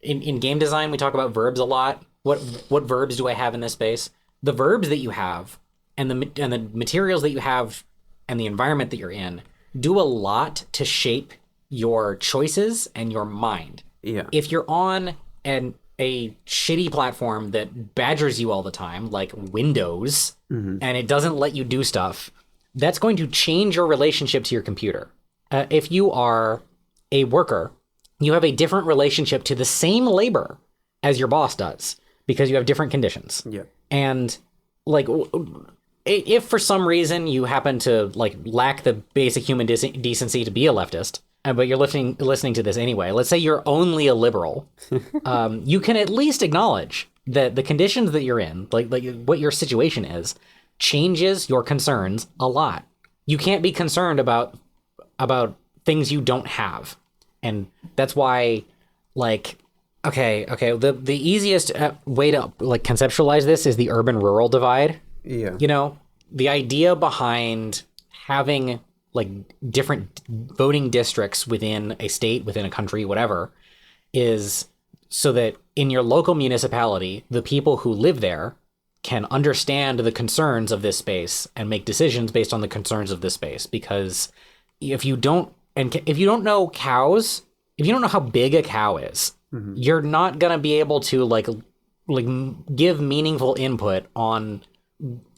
S2: In game design, we talk about verbs a lot. What verbs do I have in this space? The verbs that you have and the materials that you have and the environment that you're in do a lot to shape your choices and your mind.
S1: Yeah.
S2: If you're on a shitty platform that badgers you all the time, like Windows, and it doesn't let you do stuff, that's going to change your relationship to your computer. If you are a worker, you have a different relationship to the same labor as your boss does, because you have different conditions.
S1: Yeah.
S2: And like, if for some reason you happen to like lack the basic human decency to be a leftist, but you're listening to this anyway, let's say you're only a liberal, you can at least acknowledge that the conditions that you're in, like what your situation is, changes your concerns a lot. You can't be concerned about things you don't have. And that's why, like, okay, the easiest way to like conceptualize this is the urban-rural divide.
S1: Yeah.
S2: The idea behind having like different voting districts within a state, within a country, whatever, is so that in your local municipality, the people who live there can understand the concerns of this space and make decisions based on the concerns of this space. Because if you don't know cows, if you don't know how big a cow is, you're not gonna be able to like give meaningful input on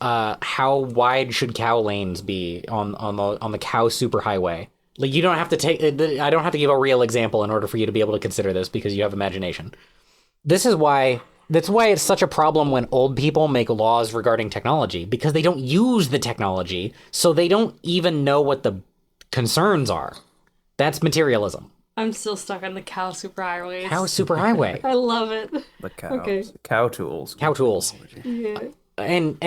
S2: how wide should cow lanes be on the cow superhighway. Like, you don't have to I don't have to give a real example in order for you to be able to consider this, because you have imagination. That's why it's such a problem when old people make laws regarding technology, because they don't use the technology, so they don't even know what the concerns are. That's materialism.
S3: I'm still stuck on the cow superhighways.
S2: Cow superhighway.
S3: I love it.
S1: The cows.
S3: Okay.
S1: Cow tools.
S2: Cow tools.
S3: Yeah.
S2: And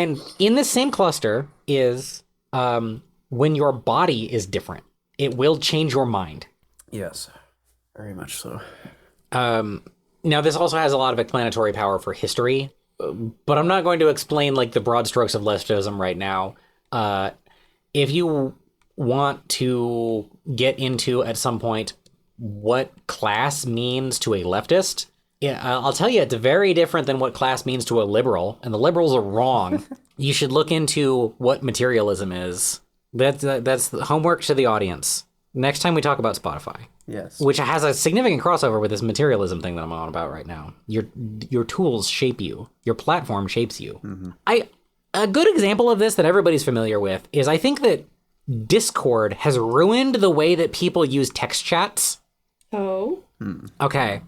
S2: in the same cluster is when your body is different, it will change your mind.
S1: Yes, very much so.
S2: Now, this also has a lot of explanatory power for history, but I'm not going to explain like the broad strokes of leftism right now. If you want to get into at some point what class means to a leftist, yeah, I'll tell you, it's very different than what class means to a liberal, and the liberals are wrong. You should look into what materialism is. That's the homework to the audience. Next time we talk about Spotify.
S1: Yes.
S2: Which has a significant crossover with this materialism thing that I'm on about right now. Your tools shape you. Your platform shapes you. Mm-hmm. A good example of this that everybody's familiar with is I think that Discord has ruined the way that people use text chats.
S3: Oh.
S2: Okay.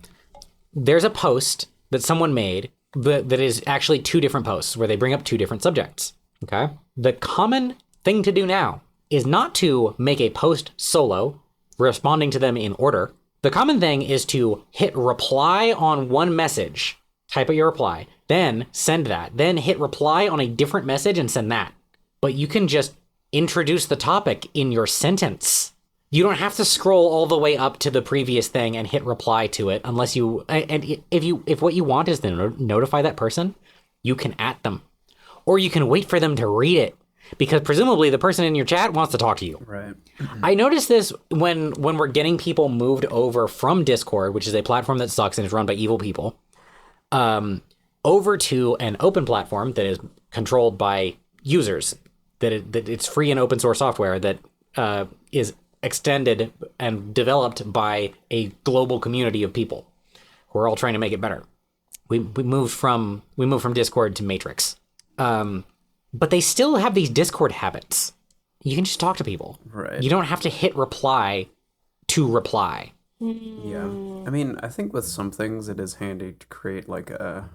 S2: There's a post that someone made that is actually two different posts where they bring up two different subjects. Okay. The common thing to do now is not to make a post solo, responding to them in order. The common thing is to hit reply on one message, type out your reply, then send that, then hit reply on a different message and send that. But you can just introduce the topic in your sentence. You don't have to scroll all the way up to the previous thing and hit reply to it unless you, and if what you want is to notify that person, you can at them. Or you can wait for them to read it, because presumably the person in your chat wants to talk to you.
S1: Right.
S2: I noticed this when we're getting people moved over from Discord, which is a platform that sucks and is run by evil people, over to an open platform that is controlled by users, that it's free and open source software that is extended and developed by a global community of people who are all trying to make it better. We moved from Discord to Matrix. But they still have these Discord habits. You can just talk to people.
S1: Right.
S2: You don't have to hit reply to reply.
S1: Yeah. I mean, I think with some things it is handy to create like a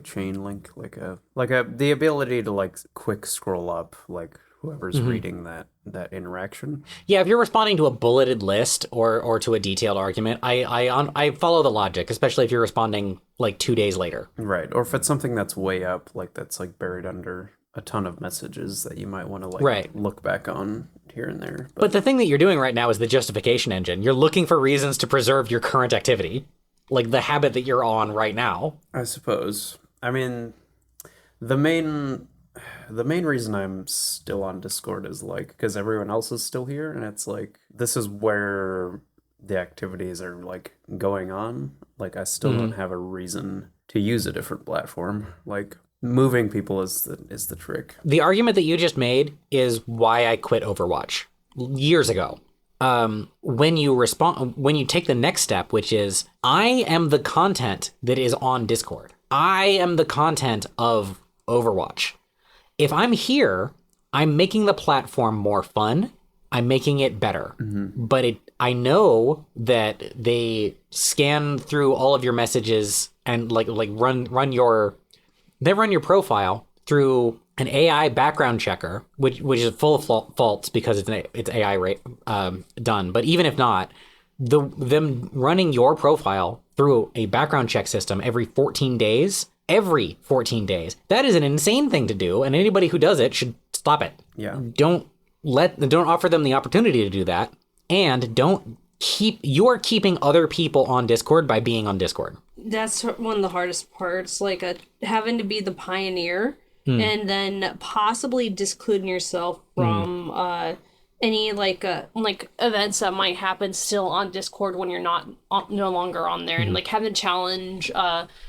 S1: chain link, like the ability to like quick scroll up, like whoever's reading that interaction.
S2: Yeah, if you're responding to a bulleted list or to a detailed argument, I follow the logic, especially if you're responding like 2 days later.
S1: Right. Or if it's something that's way up, like that's like buried under a ton of messages that you might want to like look back on here and there.
S2: But the thing that you're doing right now is the justification engine. You're looking for reasons to preserve your current activity, like the habit that you're on right now.
S1: I suppose. I mean, the main reason I'm still on Discord is like because everyone else is still here, and it's like this is where the activities are like going on. Like I still don't have a reason to use a different platform. Like moving people is the trick.
S2: The argument that you just made is why I quit Overwatch years ago. When you take the next step, which is I am the content that is on Discord. I am the content of Overwatch. If I'm here, I'm making the platform more fun. I'm making it better. But I know that they scan through all of your messages and like run your profile through an AI background checker, which is full of faults because it's AI done. But even if not, them running your profile through a background check system every 14 days, that is an insane thing to do, and anybody who does it should stop it.
S1: Yeah.
S2: Don't offer them the opportunity to do that, and you are keeping other people on Discord by being on Discord.
S3: That's one of the hardest parts, like having to be the pioneer and then possibly discluding yourself from any like events that might happen still on Discord when you're no longer on there, and like having to challenge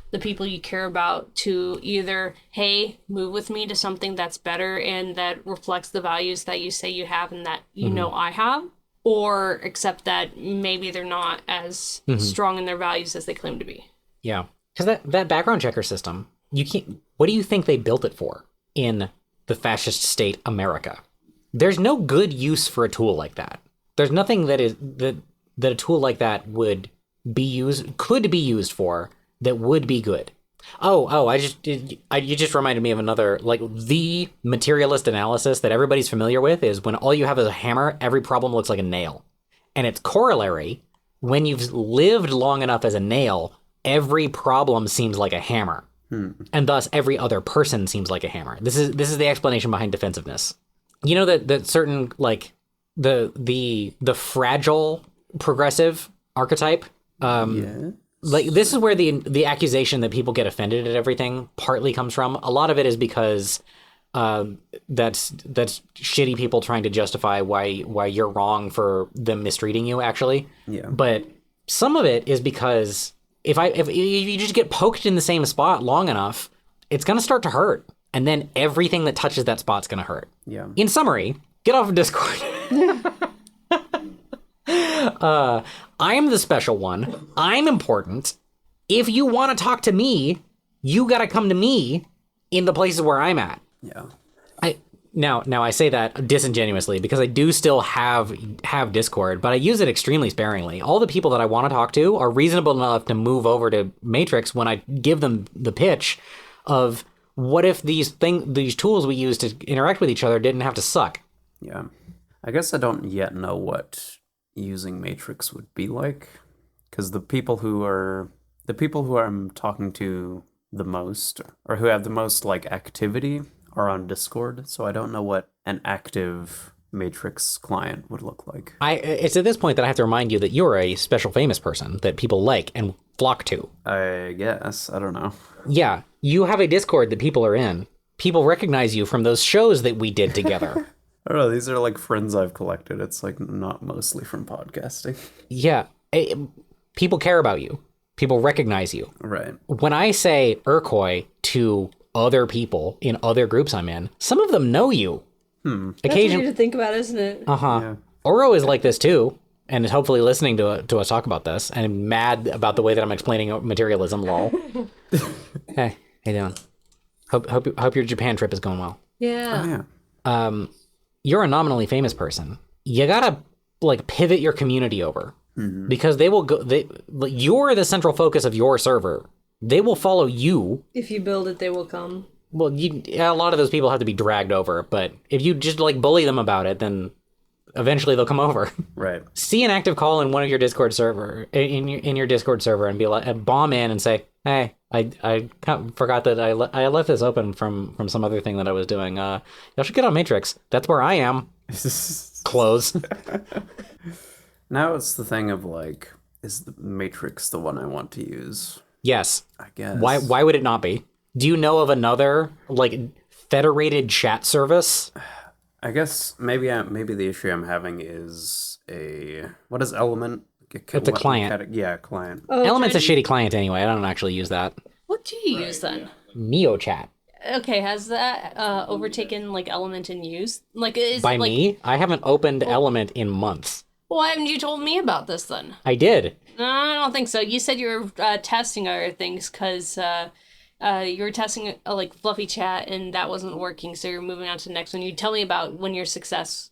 S3: the people you care about to either, hey, move with me to something that's better and that reflects the values that you say you have and that you know I have, or accept that maybe they're not as strong in their values as they claim to be.
S2: Yeah, because that background checker system, you can't. What do you think they built it for in the fascist state America? There's no good use for a tool like that. There's nothing that a tool like that could be used for that would be good. You just reminded me of another, like the materialist analysis that everybody's familiar with is when all you have is a hammer, every problem looks like a nail. And its corollary, when you've lived long enough as a nail, every problem seems like a hammer. And thus every other person seems like a hammer. This is the explanation behind defensiveness. You know that certain like the fragile progressive archetype. Like this is where the accusation that people get offended at everything partly comes from. A lot of it is because That's shitty people trying to justify why you're wrong for them mistreating you, actually.
S1: Yeah.
S2: But some of it is because if you just get poked in the same spot long enough, it's gonna start to hurt, and then everything that touches that spot's gonna hurt.
S1: Yeah.
S2: In summary, get off of Discord. I'm the special one. I'm important. If you want to talk to me, you got to come to me in the places where I'm at.
S1: Yeah.
S2: Now I say that disingenuously because I do still have Discord, but I use it extremely sparingly. All the people that I want to talk to are reasonable enough to move over to Matrix when I give them the pitch of what if these tools we use to interact with each other didn't have to suck.
S1: Yeah. I guess I don't yet know what using Matrix would be like, because the people who I'm talking to the most, or who have the most like activity, are on Discord. So I don't know what an active Matrix client would look like.
S2: It's at this point that I have to remind you that you're a special famous person that people like and flock to.
S1: I guess. I don't know.
S2: Yeah, you have a Discord that people are in. People recognize you from those shows that we did together.
S1: I don't know. These are like friends I've collected. It's like not mostly from podcasting.
S2: Yeah, people care about you. People recognize you.
S1: Right.
S2: When I say urcoy to other people in other groups I'm in, some of them know you.
S3: That's weird to think about, isn't it?
S2: Yeah. Oro is like this too, and is hopefully listening to us talk about this, and mad about the way that I'm explaining materialism. Lol. Hey, how you doing? Hope your Japan trip is going well.
S3: Yeah.
S1: Oh, yeah.
S2: You're a nominally famous person. You gotta like pivot your community over, because they will go. You're the central focus of your server. They will follow you.
S3: If you build it, they will come.
S2: Well, a lot of those people have to be dragged over, but if you just like bully them about it, then eventually they'll come over.
S1: Right.
S2: See an active call in one of your Discord server in your Discord server and be like, bomb in and say, hey, I forgot that I left this open from some other thing that I was doing. Y'all should get on Matrix. That's where I am. Close.
S1: Now it's the thing of like, is the Matrix the one I want to use?
S2: Yes.
S1: I guess.
S2: Why would it not be? Do you know of another like federated chat service?
S1: I guess maybe the issue I'm having is what is Element?
S2: It's a client.
S1: Yeah, client.
S3: Oh,
S2: Element's a shitty client anyway. I don't actually use that.
S3: What do you use then?
S2: NeoChat.
S3: Okay, has that overtaken like Element in use? Like, is
S2: By
S3: it, like,
S2: me? I haven't opened Element in months.
S3: Why haven't you told me about this then?
S2: I did.
S3: No, I don't think so. You said you were testing other things because you were testing like Fluffy Chat and that wasn't working, so you're moving on to the next one. You tell me about when you had success.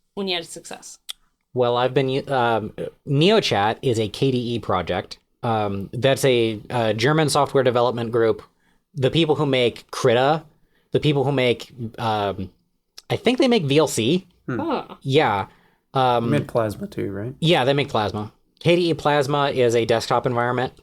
S2: Well, I've been NeoChat is a KDE project. That's a German software development group. The people who make Krita, the people who make I think they make VLC.
S3: Oh.
S2: Yeah.
S1: You made Plasma too, right?
S2: Yeah, they make Plasma. KDE Plasma is a desktop environment.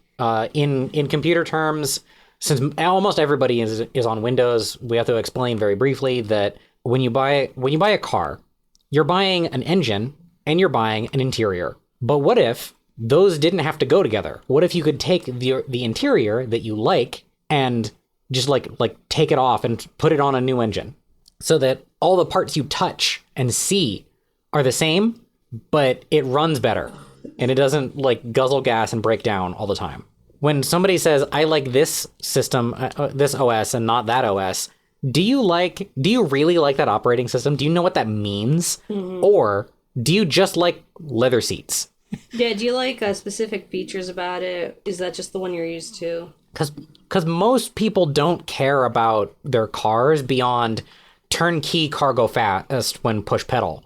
S2: In computer terms, since almost everybody is on Windows, we have to explain very briefly that when you buy a car, you're buying an engine and you're buying an interior. But what if those didn't have to go together? What if you could take the interior that you like and just like take it off and put it on a new engine, so that all the parts you touch and see are the same, but it runs better and it doesn't like guzzle gas and break down all the time. When somebody says, I like this system, this OS and not that OS, do you really like that operating system? Do you know what that means? Mm-hmm. Or do you just like leather seats?
S3: Yeah, do you like specific features about it? Is that just the one you're used to? Because
S2: most people don't care about their cars beyond turnkey cargo fast when push pedal.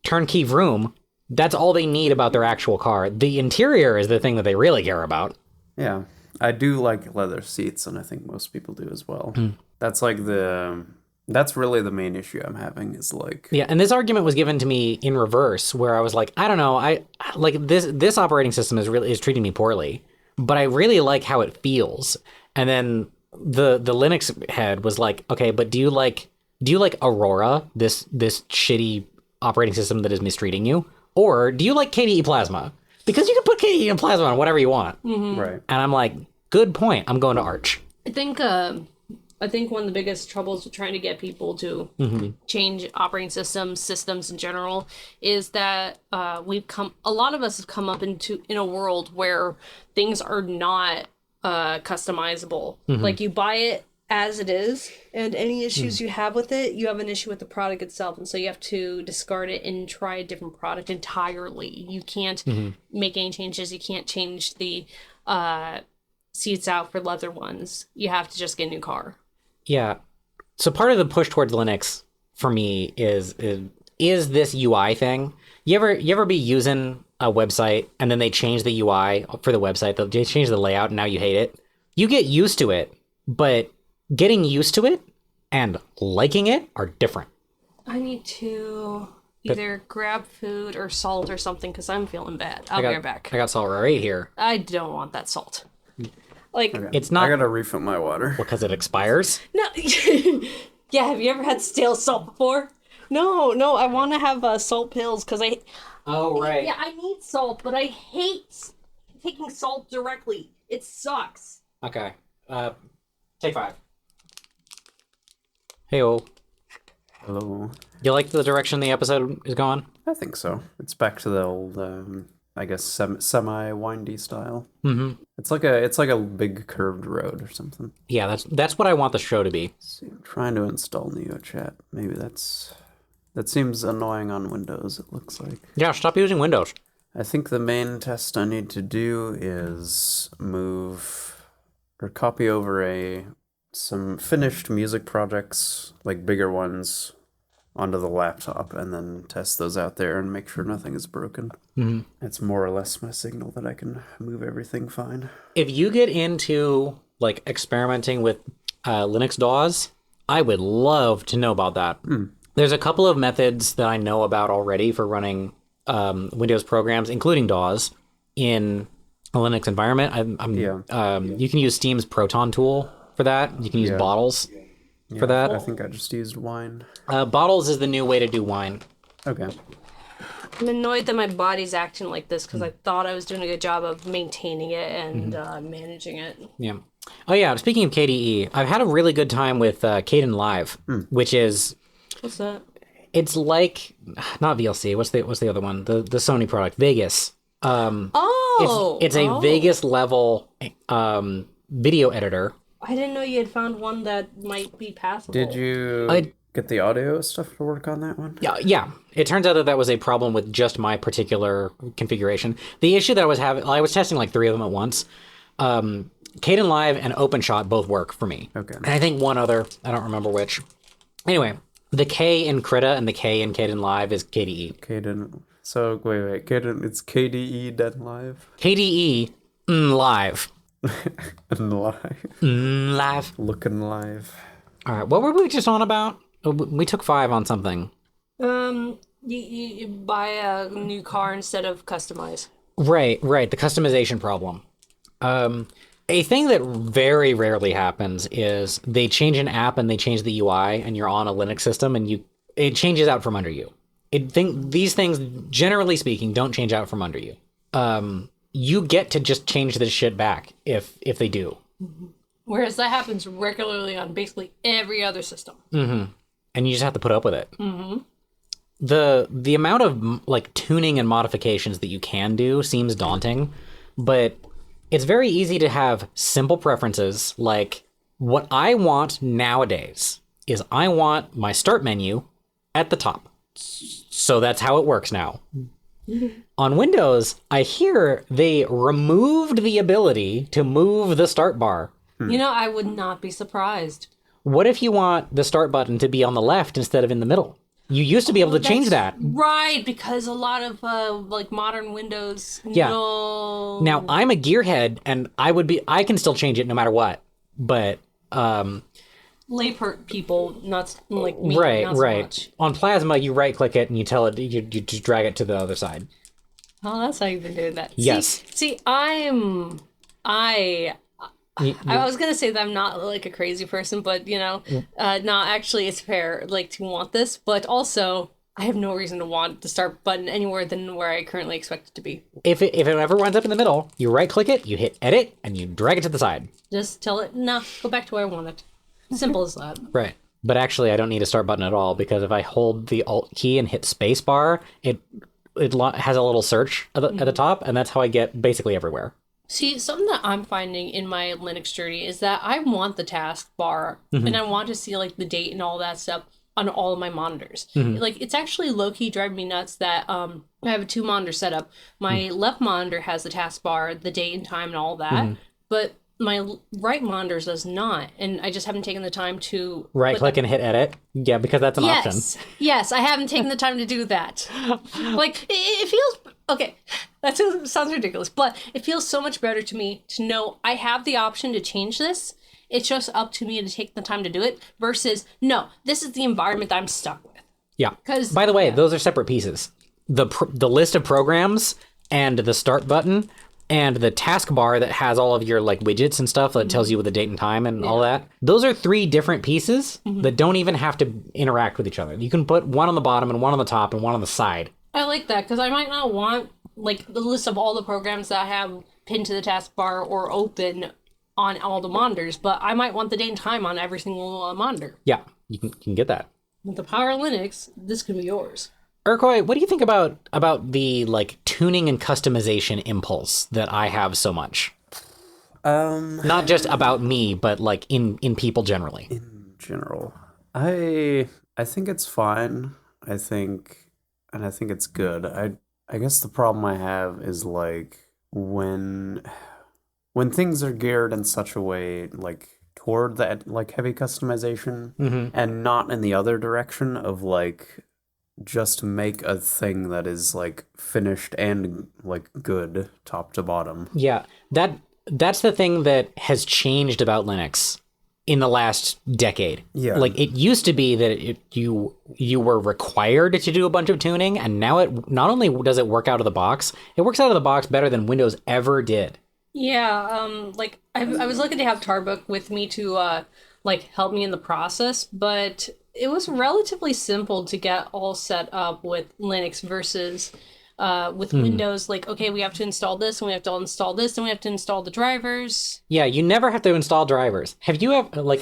S2: Turnkey vroom, that's all they need about their actual car. The interior is the thing that they really care about.
S1: Yeah, I do like leather seats, and I think most people do as well. That's like that's really the main issue I'm having is like...
S2: Yeah, and this argument was given to me in reverse, where I was like, I don't know, I like this operating system is treating me poorly, but I really like how it feels. And then the Linux head was like, okay, but do you like Aurora, this shitty operating system that is mistreating you? Or do you like KDE Plasma? Because you can put KDE and Plasma on whatever you want.
S3: Mm-hmm.
S1: Right.
S2: And I'm like, good point. I'm going to Arch.
S3: I think I think one of the biggest troubles with trying to get people to change operating systems in general, is that a lot of us have come up in a world where things are not customizable. Like you buy it as it is, and any issues you have with it, you have an issue with the product itself, and so you have to discard it and try a different product entirely. You can't make any changes. You can't change the seats out for leather ones. You have to just get a new car.
S2: Yeah. So part of the push towards Linux for me is this UI thing. You ever be using a website and then they change the UI for the website, they change the layout, and now you hate it? You get used to it, but getting used to it and liking it are different.
S3: I need to either grab food or salt or something because I'm feeling bad. I'll be right back.
S2: I got salt right here.
S3: I don't want that salt. Like,
S1: Okay.
S2: It's not
S1: I gotta refill my water.
S2: because it expires.
S3: no. Yeah, have you ever had stale salt before? No, I want to have salt pills because
S2: Oh, right.
S3: Yeah, I need salt, but I hate taking salt directly. It sucks.
S2: Okay. Take 5. Hey-oh.
S1: Hello.
S2: You like the direction the episode is going?
S1: I think so. It's back to the old, I guess, semi-windy style.
S2: Mm-hmm.
S1: It's like a big curved road or something.
S2: Yeah, that's what I want the show to be.
S1: Let's see, I'm trying to install NeoChat. Maybe that seems annoying on Windows, it looks like.
S2: Yeah, stop using Windows.
S1: I think the main test I need to do is move or copy over some finished music projects, like bigger ones, onto the laptop, and then test those out there and make sure nothing is broken.
S2: Mm-hmm.
S1: It's more or less my signal that I can move everything fine.
S2: If you get into like experimenting with Linux DAWs, I would love to know about that. There's a couple of methods that I know about already for running Windows programs, including DAWs, in a Linux environment. You can use Steam's Proton tool for that. You can use Bottles for that.
S1: I think I just used wine.
S2: Bottles is the new way to do wine.
S1: Okay.
S3: I'm annoyed that my body's acting like this because I thought I was doing a good job of maintaining it and managing it.
S2: Yeah. Oh yeah. Speaking of KDE, I've had a really good time with Kden Live, which is
S3: What's that?
S2: it's like not VLC. What's the other one? The Sony product, Vegas. It's a Vegas level video editor.
S3: I didn't know you had found one that might be passable.
S1: Did you get the audio stuff to work on that one?
S2: Yeah. It turns out that was a problem with just my particular configuration. The issue that I was having, I was testing like 3 of them at once. Kden Live and OpenShot both work for me.
S1: Okay.
S2: And I think one other, I don't remember which. Anyway, the K in Krita and the K in Kden Live is KDE.
S1: Kden. So wait. Kden. It's KDE Den Live.
S2: KDE Live.
S1: And live.
S2: Live.
S1: Looking live.
S2: All right. What were we just on about? We took 5 on something.
S3: You buy a new car instead of customize.
S2: Right. The customization problem. A thing that very rarely happens is they change an app and they change the UI and you're on a Linux system and it changes out from under you. These things, generally speaking, don't change out from under you. You get to just change this shit back if they do.
S3: Whereas that happens regularly on basically every other system.
S2: Mm-hmm. And you just have to put up with it. Mm-hmm. The amount of like tuning and modifications that you can do seems daunting, but it's very easy to have simple preferences. Like what I want nowadays is I want my start menu at the top. So that's how it works now. On Windows, I hear they removed the ability to move the start bar.
S3: You know, I would not be surprised.
S2: What if you want the start button to be on the left instead of in the middle? You used to be able to change that.
S3: Right, because a lot of like modern Windows.
S2: Yeah.
S3: No.
S2: Now I'm a gearhead, and I can still change it no matter what. But
S3: Laypert people, not like me.
S2: right.
S3: Not so much.
S2: On Plasma, you right click it and you tell it you just drag it to the other side.
S3: Oh, that's how you've been doing that.
S2: Yes.
S3: See, I was gonna say that I'm not like a crazy person, but you know, no, actually, it's fair like to want this, but also I have no reason to want the start button anywhere than where I currently expect it to be.
S2: If it ever winds up in the middle, you right click it, you hit edit, and you drag it to the side.
S3: Just tell it, nah, go back to where I want it. Simple as that.
S2: Right. But actually, I don't need a start button at all because if I hold the Alt key and hit spacebar, it has a little search at the top, and that's how I get basically everywhere.
S3: See, something that I'm finding in my Linux journey is that I want the taskbar and I want to see like the date and all that stuff on all of my monitors. Like it's actually low-key driving me nuts that I have a 2-monitor setup. My left monitor has the taskbar, the date and time and all that, but my right monitor does not, and I just haven't taken the time to
S2: Right-click and hit edit. Yeah, because that's an option.
S3: Yes, I haven't taken the time to do that. Like, it feels... Okay, that sounds ridiculous, but it feels so much better to me to know I have the option to change this. It's just up to me to take the time to do it versus, no, this is the environment that I'm stuck with.
S2: Yeah. By the way, those are separate pieces. The list of programs and the start button and the taskbar that has all of your like widgets and stuff that tells you the date and time and all that. Those are 3 different pieces that don't even have to interact with each other. You can put one on the bottom and one on the top and one on the side.
S3: I like that because I might not want like the list of all the programs that I have pinned to the taskbar or open on all the monitors, but I might want the date and time on every single monitor.
S2: Yeah, you can get that.
S3: With the power of Linux, this can be yours.
S2: Urcoy, what do you think about the like tuning and customization impulse that I have so much? Not just about me, but like in people generally.
S1: In general, I think it's fine. I think it's good. I guess the problem I have is like when things are geared in such a way like toward that like heavy customization and not in the other direction of like just make a thing that is like finished and like good top to bottom.
S2: Yeah, that's the thing that has changed about Linux in the last decade.
S1: Yeah.
S2: Like it used to be that you were required to do a bunch of tuning, and now it not only does it work out of the box, it works out of the box better than Windows ever did.
S3: Yeah, like I was lucky to have Tarbuck with me to like help me in the process, but it was relatively simple to get all set up with Linux versus with Windows. Like, okay, we have to install this, and we have to install this, and we have to install the drivers.
S2: Yeah, you never have to install drivers. Have you ever like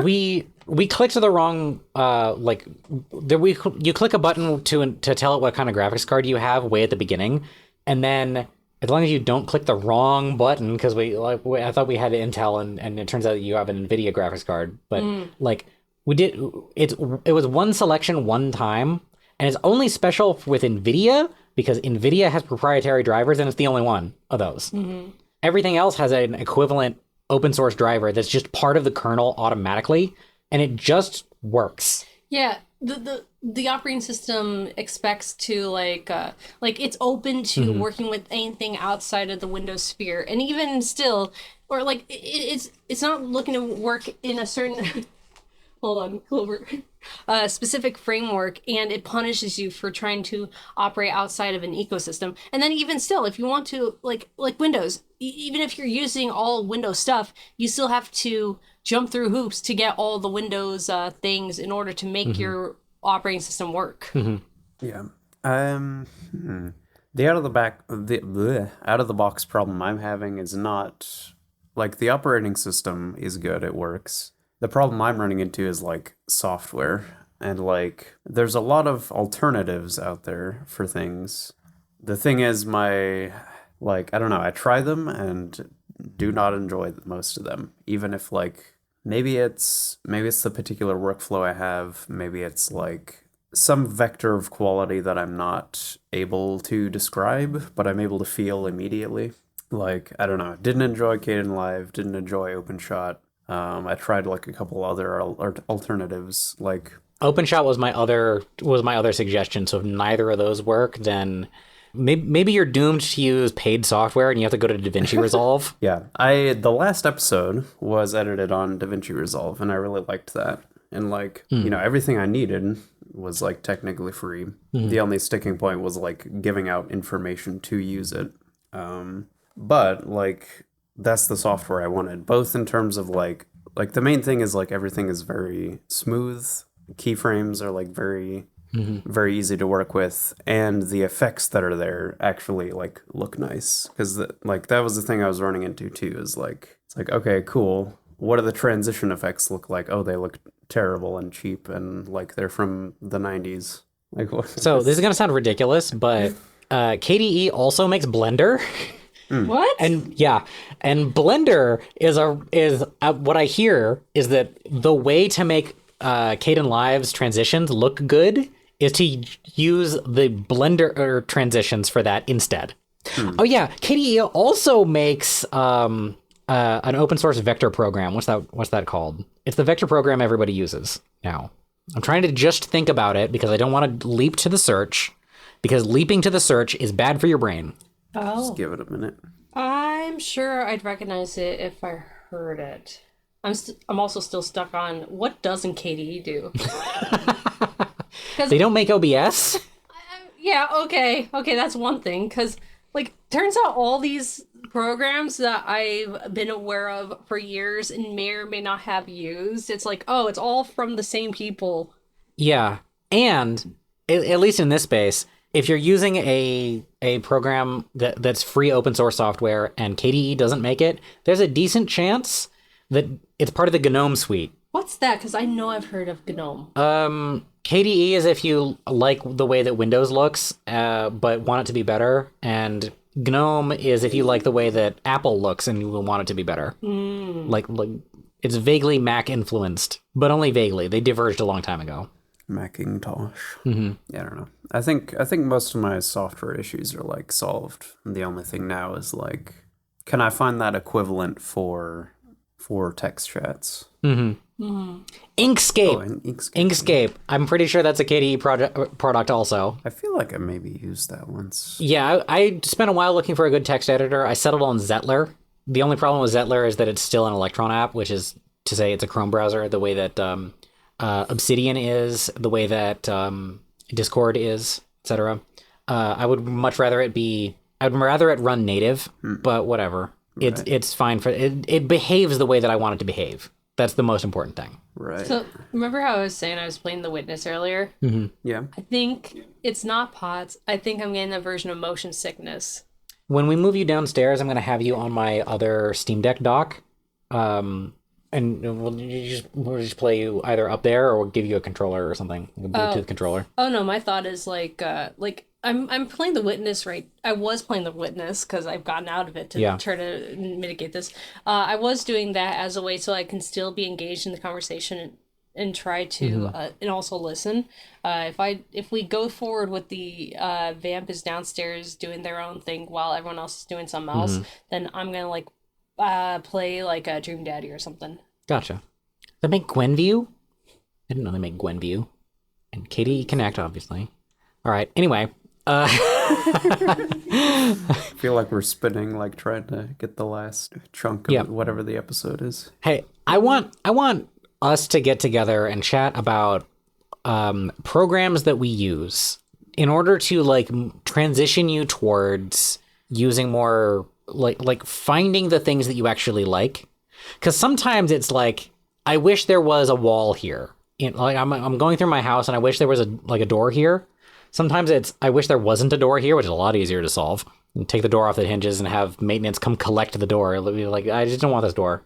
S2: we clicked to the wrong you click a button to tell it what kind of graphics card you have way at the beginning, and then as long as you don't click the wrong button, because I thought we had Intel and it turns out that you have an NVIDIA graphics card, but like we did, it was one selection one time, and it's only special with NVIDIA because NVIDIA has proprietary drivers and it's the only one of those. Everything else has an equivalent open source driver that's just part of the kernel automatically, and it just works.
S3: Yeah, the operating system expects to like it's open to working with anything outside of the Windows sphere, and even still, or like it's not looking to work in a certain hold on, Clover, specific framework, and it punishes you for trying to operate outside of an ecosystem. And then even still, if you want to like Windows, even if you're using all Windows stuff, you still have to jump through hoops to get all the Windows things in order to make your operating system work.
S1: Yeah. The out of the box problem I'm having is not like the operating system is good, it works. The problem I'm running into is like software, and like there's a lot of alternatives out there for things. The thing is I don't know, I try them and do not enjoy most of them, even if like maybe it's the particular workflow I have, maybe it's like some vector of quality that I'm not able to describe, but I'm able to feel immediately. Like, I don't know, didn't enjoy Kdenlive, didn't enjoy OpenShot. I tried like a couple other alternatives, like
S2: OpenShot was my other suggestion. So if neither of those work, then maybe you're doomed to use paid software and you have to go to DaVinci Resolve.
S1: Yeah, the last episode was edited on DaVinci Resolve, and I really liked that. And like, everything I needed was like technically free. The only sticking point was like giving out information to use it. But like, that's the software I wanted, both in terms of like the main thing is like everything is very smooth. Keyframes are like very, very easy to work with, and the effects that are there actually like look nice, because like that was the thing I was running into too. Is like it's like, okay, cool. what do the transition effects look like? Oh, they look terrible and cheap and like they're from the 90s. Like what?
S2: So this is gonna sound ridiculous, but KDE also makes Blender.
S3: What?
S2: And Blender is what I hear is that the way to make Caden Live's transitions look good is to use the Blender transitions for that instead. Oh yeah, KDE also makes an open source vector program. What's that called? It's the vector program everybody uses now. I'm trying to just think about it because I don't want to leap to the search, because leaping to the search is bad for your brain.
S1: Just give it a minute.
S3: I'm sure I'd recognize it if I heard it. I'm also still stuck on what doesn't KDE do?
S2: They don't make OBS?
S3: Yeah, okay, that's one thing. Because, like, turns out all these programs that I've been aware of for years and may or may not have used, it's like, oh, it's all from the same people.
S2: Yeah, and at least in this space, if you're using a program that's free open source software and KDE doesn't make it, there's a decent chance that it's part of the GNOME suite.
S3: What's that? Because I know I've heard of GNOME.
S2: KDE is if you like the way that Windows looks, but want it to be better, and GNOME is if you like the way that Apple looks and you want it to be better. Like it's vaguely Mac influenced, but only vaguely. They diverged a long time ago.
S1: Macintosh. Yeah, I don't know. I think most of my software issues are like solved. And the only thing now is like, can I find that equivalent for text chats?
S2: Inkscape.
S1: Oh, Inkscape.
S2: Inkscape. I'm pretty sure that's a KDE product also.
S1: I feel like I maybe used that once.
S2: Yeah, I spent a while looking for a good text editor. I settled on Zettler. The only problem with Zettler is that it's still an Electron app, which is to say it's a Chrome browser, the way that Obsidian is, the way that Discord is, etc. I would much rather I'd rather it run native, but whatever. Right. It's fine for it. It behaves the way that I want it to behave. That's the most important thing.
S1: Right.
S3: So remember how I was saying I was playing The Witness earlier?
S2: Mm-hmm.
S1: Yeah.
S3: I think it's not POTS. I think I'm getting a version of motion sickness.
S2: When we move you downstairs, I'm going to have you on my other Steam Deck dock. And we'll just play you either up there or we'll give you a controller or something. A Bluetooth controller.
S3: Oh no, my thought is like I'm playing The Witness, right? I was playing The Witness because I've gotten out of it to try to mitigate this. I was doing that as a way so I can still be engaged in the conversation and try to and also listen. If we go forward with the Vamp is downstairs doing their own thing while everyone else is doing something else, then I'm gonna like play like a Dream Daddy or something.
S2: Gotcha. They make Gwenview? I didn't know they make Gwenview. And KDE Connect, obviously. All right. Anyway.
S1: I feel like we're spinning, like trying to get the last chunk of whatever the episode is.
S2: Hey, I want us to get together and chat about programs that we use in order to like transition you towards using more like finding the things that you actually like. Because sometimes it's like, I wish there was a wall here. Like I'm going through my house and I wish there was a door here. Sometimes it's, I wish there wasn't a door here, which is a lot easier to solve. You take the door off the hinges and have maintenance come collect the door. It'll be like, I just don't want this door.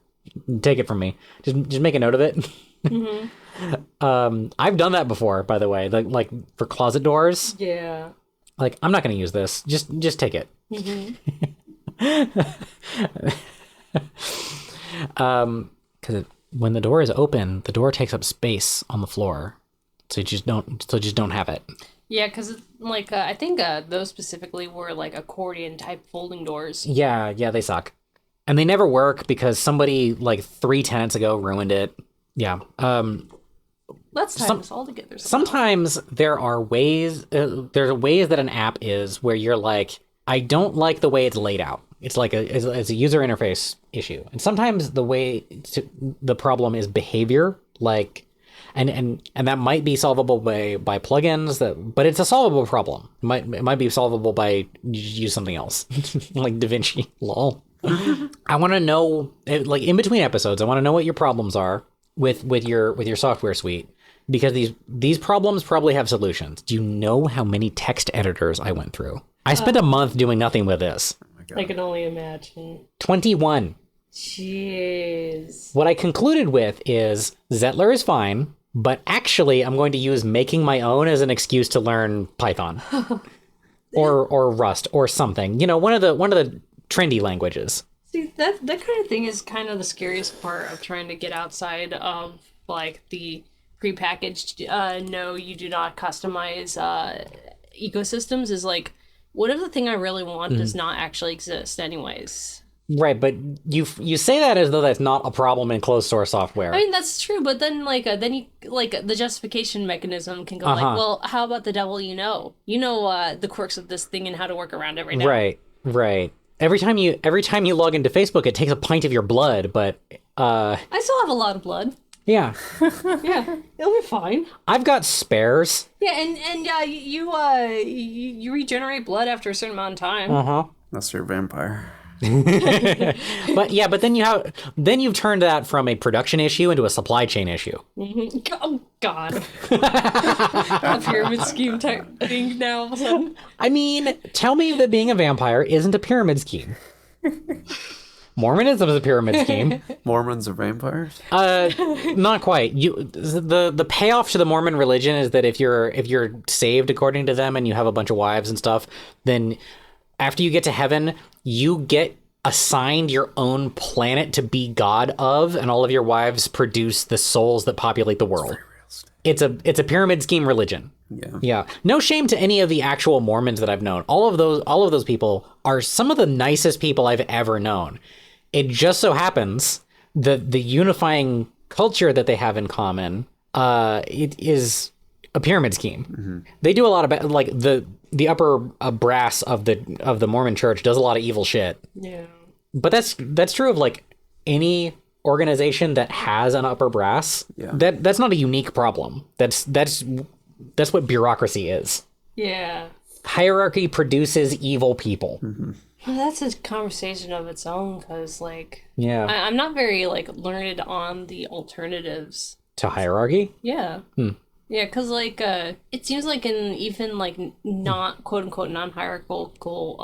S2: Take it from me. Just make a note of it. I've done that before, by the way, like for closet doors.
S3: Yeah.
S2: Like, I'm not going to use this. Just take it. Because when the door is open, the door takes up space on the floor. So just don't have it.
S3: Yeah, because like I think those specifically were like accordion type folding doors.
S2: Yeah, they suck, and they never work because somebody like 3 tenants ago ruined it. Yeah.
S3: Let's tie this all together.
S2: Sometimes there are ways. There's ways that an app is where you're like, I don't like the way it's laid out. It's like it's a user interface issue, and sometimes the problem is behavior, like. And that might be solvable by plugins, but it's a solvable problem. It might be solvable by use something else, like DaVinci. Lol. I want to know, like in between episodes, I want to know what your problems are with your software suite, because these problems probably have solutions. Do you know how many text editors I went through? I spent a month doing nothing with this.
S3: I can only imagine.
S2: 21.
S3: Jeez.
S2: What I concluded with is Zettler is fine, but actually I'm going to use making my own as an excuse to learn Python or Rust or something. You know, one of the trendy languages.
S3: See, that kind of thing is kind of the scariest part of trying to get outside of like the prepackaged no, you do not customize ecosystems is like, what if the thing I really want does not actually exist anyways?
S2: Right, but you say that as though that's not a problem in closed source software.
S3: I mean, that's true, but then then you the justification mechanism can go like, well, how about the devil you know? You know the quirks of this thing and how to work around it right now.
S2: Right. Every time you log into Facebook, it takes a pint of your blood, but
S3: I still have a lot of blood.
S2: Yeah.
S3: Yeah, it'll be fine.
S2: I've got spares.
S3: Yeah, and you regenerate blood after a certain amount of time.
S1: Unless you're a vampire.
S2: But then you've turned that from a production issue into a supply chain issue.
S3: Oh God. A pyramid scheme type thing now all of a sudden.
S2: I mean, tell me that being a vampire isn't a pyramid scheme. Mormonism is a pyramid scheme.
S1: Mormons are vampires?
S2: Not quite. The payoff to the Mormon religion is that if you're saved according to them and you have a bunch of wives and stuff, then after you get to heaven, you get assigned your own planet to be god of, and all of your wives produce the souls that populate the world. It's a pyramid scheme religion. Yeah. No shame to any of the actual Mormons that I've known. All of those people are some of the nicest people I've ever known. It just so happens that the unifying culture that they have in common, it is a pyramid scheme. They do a lot of like the upper brass of the Mormon church does a lot of evil shit.
S3: Yeah.
S2: But that's true of like any organization that has an upper brass.
S1: Yeah.
S2: That's not a unique problem. That's what bureaucracy is.
S3: Yeah.
S2: Hierarchy produces evil people.
S3: Well, that's a conversation of its own, because like,
S2: Yeah.
S3: I'm not very like learned on the alternatives.
S2: To hierarchy?
S3: Yeah. Yeah, because like it seems like in even like not quote unquote non-hierarchical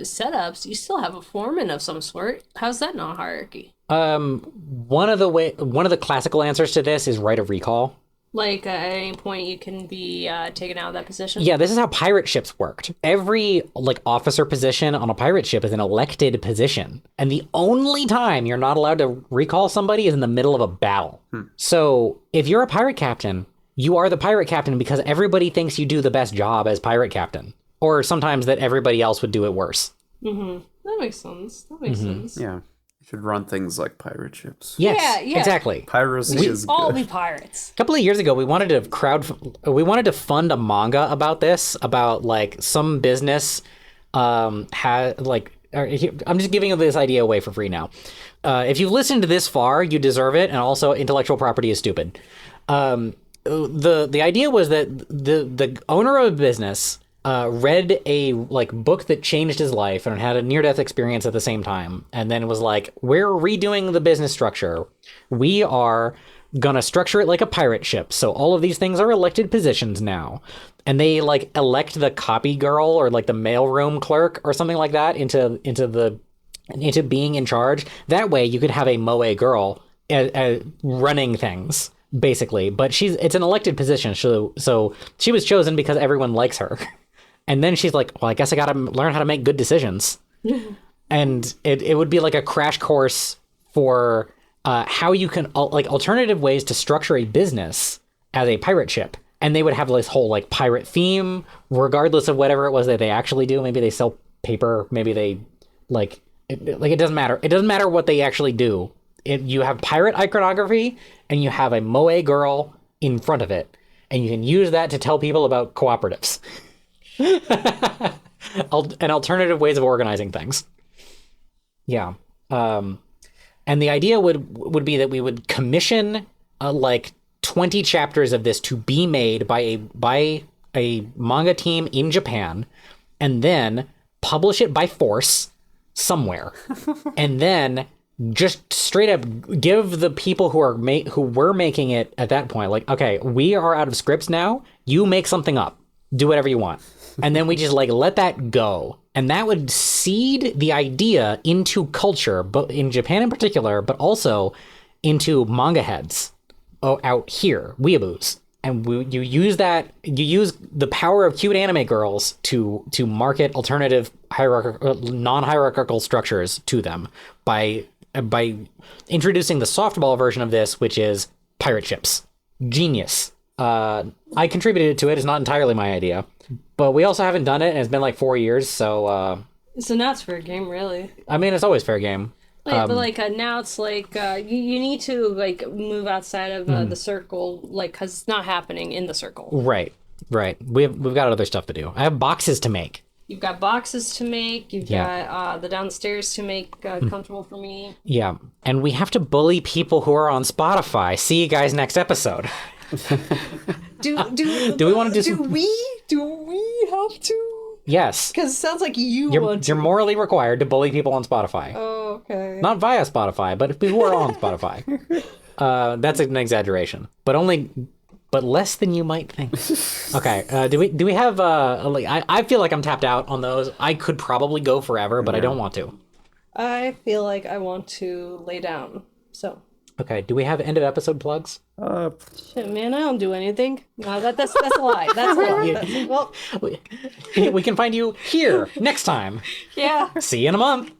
S3: setups, you still have a foreman of some sort. How's that not hierarchy?
S2: One of the classical answers to this is right of recall.
S3: Like at any point you can be taken out of that position.
S2: Yeah, this is how pirate ships worked. Every like officer position on a pirate ship is an elected position. And the only time you're not allowed to recall somebody is in the middle of a battle. So if you're a pirate captain, you are the pirate captain because everybody thinks you do the best job as pirate captain. Or sometimes that everybody else would do it worse.
S3: That makes sense.
S1: Yeah. You should run things like pirate ships.
S2: Yes,
S3: Yeah.
S2: exactly.
S1: Piracy is
S3: All
S1: good.
S3: be pirates.
S2: A couple of years ago, we wanted to fund a manga about this, about like some business had like. I'm just giving this idea away for free now. If you've listened this far, you deserve it, and also intellectual property is stupid. The idea was that the owner of a business read a like book that changed his life and had a near-death experience at the same time, and then was like, we're redoing the business structure. We are gonna structure it like a pirate ship, so all of these things are elected positions now. And they like elect the copy girl or like the mailroom clerk or something like that into being in charge. That way you could have a moe girl running things basically, but it's an elected position, so she was chosen because everyone likes her. And then she's like, well, I guess I gotta learn how to make good decisions. And it would be like a crash course for how you can like alternative ways to structure a business as a pirate ship. And they would have this whole like pirate theme, regardless of whatever it was that they actually do. Maybe they sell paper. Maybe they it doesn't matter. It doesn't matter what they actually do. You have pirate iconography and you have a moe girl in front of it. And you can use that to tell people about cooperatives. And alternative ways of organizing things. Yeah. And the idea would be that we would commission like 20 chapters of this to be made by a manga team in Japan, and then publish it by force somewhere. And then just straight up give the people who were making it at that point, like, okay, we are out of scripts now. You make something up. Do whatever you want. And then we just like let that go And that would seed the idea into culture, but in Japan in particular, but also into manga heads out here, weeaboos. And you use the power of cute anime girls to market alternative non-hierarchical structures to them by introducing the softball version of this, which is pirate ships. Genius. I contributed to it. It's not entirely my idea, but we also haven't done it, and it's been like 4 years. So
S3: now it's fair game, really.
S2: I mean, it's always fair game.
S3: But like now it's like you need to like move outside of the circle, like because it's not happening in the circle.
S2: Right. We've got other stuff to do. I have boxes to make.
S3: You've got boxes to make. You've got the downstairs to make comfortable for me.
S2: Yeah, and we have to bully people who are on Spotify. See you guys next episode.
S3: Do
S2: we want to do
S3: some... Do we have to?
S2: Yes.
S3: Because it sounds like you're
S2: morally required to bully people on Spotify.
S3: Oh, okay.
S2: Not via Spotify, but if people are on Spotify. That's an exaggeration, but less than you might think. Okay. Do we have I feel like I'm tapped out on those. I could probably go forever, but I don't want to.
S3: I feel like I want to lay down. So.
S2: Okay. Do we have end of episode plugs?
S3: Shit, man, I don't do anything. No, that's a lie. That's a lie. Well,
S2: we can find you here next time.
S3: Yeah.
S2: See you in a month.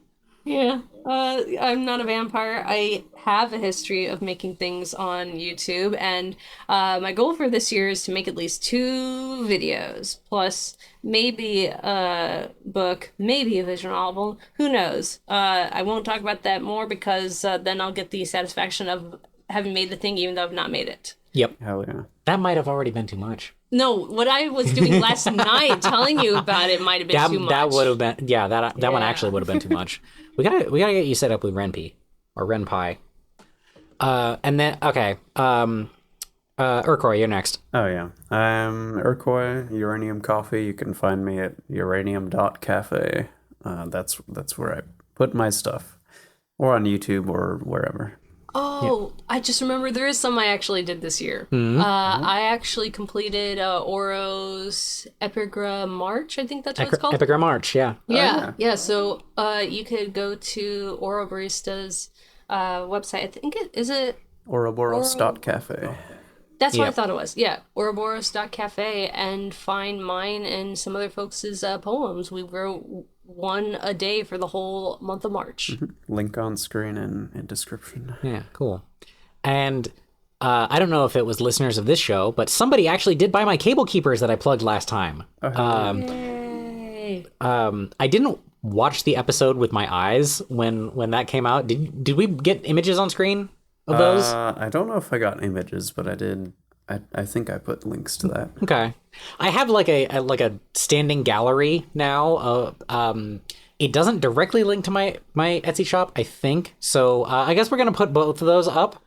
S3: Yeah. I'm not a vampire. I have a history of making things on YouTube, and my goal for this year is to make at least 2 videos, plus maybe a book, maybe a visual novel. Who knows? I won't talk about that more because then I'll get the satisfaction of having made the thing even though I've not made it.
S2: Yep.
S1: Hell yeah.
S2: That might have already been too much.
S3: No, what I was doing last night, telling you about it, might have been too much.
S2: That would have been, that one actually would have been too much. We gotta get you set up with Renpi or Renpi. And then urcoy, you're next.
S1: Oh yeah, I'm urcoy, Uranium Coffee. You can find me at uranium.cafe. That's where I put my stuff, or on YouTube or wherever.
S3: Oh, yeah. I just remember there is some I actually did this year.
S2: Mm-hmm.
S3: I actually completed Oro's Epigra March, I think that's what it's called.
S2: Epigra March, yeah.
S3: Yeah. So you could go to Oro Barista's website. I think is it
S1: Ouroboros.cafe.
S3: That's what I thought it was. Yeah, Ouroboros.cafe, and find mine and some other folks' poems. We wrote one a day for the whole month of March.
S1: Link on screen and in description.
S2: Yeah, cool. And I don't know if it was listeners of this show, but somebody actually did buy my cable keepers that I plugged last time.
S3: Yay.
S2: I didn't watch the episode with my eyes when that came out. Did we get images on screen of those?
S1: I don't know if I got images, but I did. I think I put links to that.
S2: Okay. I have like a standing gallery now. It doesn't directly link to my Etsy shop, I think. So I guess we're going to put both of those up.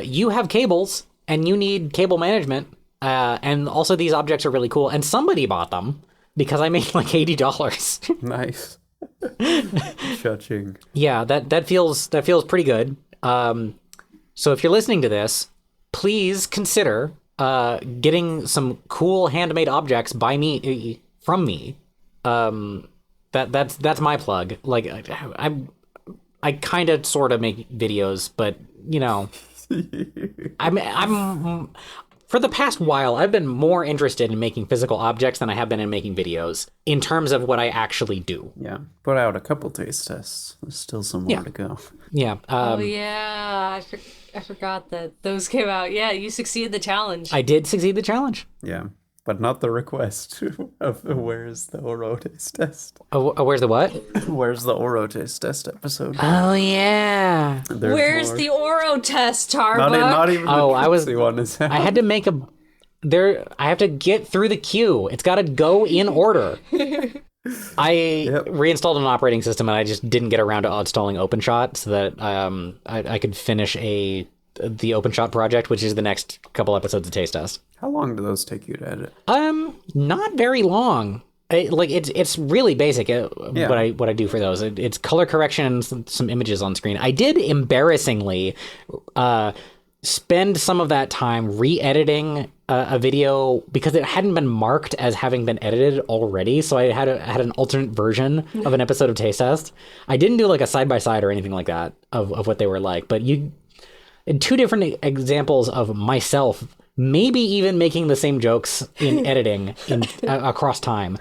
S2: You have cables and you need cable management. And also these objects are really cool. And somebody bought them because I made like $80.
S1: Nice. Cha-ching.
S2: Yeah, that feels pretty good. So if you're listening to this, please consider getting some cool handmade objects from me. That's my plug. Like I kind of sort of make videos, but you know, I'm for the past while I've been more interested in making physical objects than I have been in making videos in terms of what I actually do.
S1: Yeah, put out a couple taste tests. There's still some more to go.
S2: Yeah.
S3: Oh yeah, I forgot that those came out. Yeah, you succeeded the challenge.
S2: I did succeed the challenge.
S1: Yeah, but not the request of the where's the Oro taste test.
S2: Oh, where's the what?
S1: Where's the Oro taste test episode?
S2: Oh yeah.
S3: Where's the Oro test, Tarbuck?
S1: Not even the one is out.
S2: I had to make I have to get through the queue. It's got to go in order. I reinstalled an operating system and I just didn't get around to installing OpenShot so that I could finish the OpenShot project, which is the next couple episodes of Taste Test.
S1: How long do those take you to edit?
S2: Not very long. It's really basic. What I do for those, it's color correction and some images on screen. I did embarrassingly spend some of that time re-editing a video because it hadn't been marked as having been edited already. So I had an alternate version of an episode of Taste Test. I didn't do like a side-by-side or anything like that of what they were like, but two different examples of myself maybe even making the same jokes in editing across time.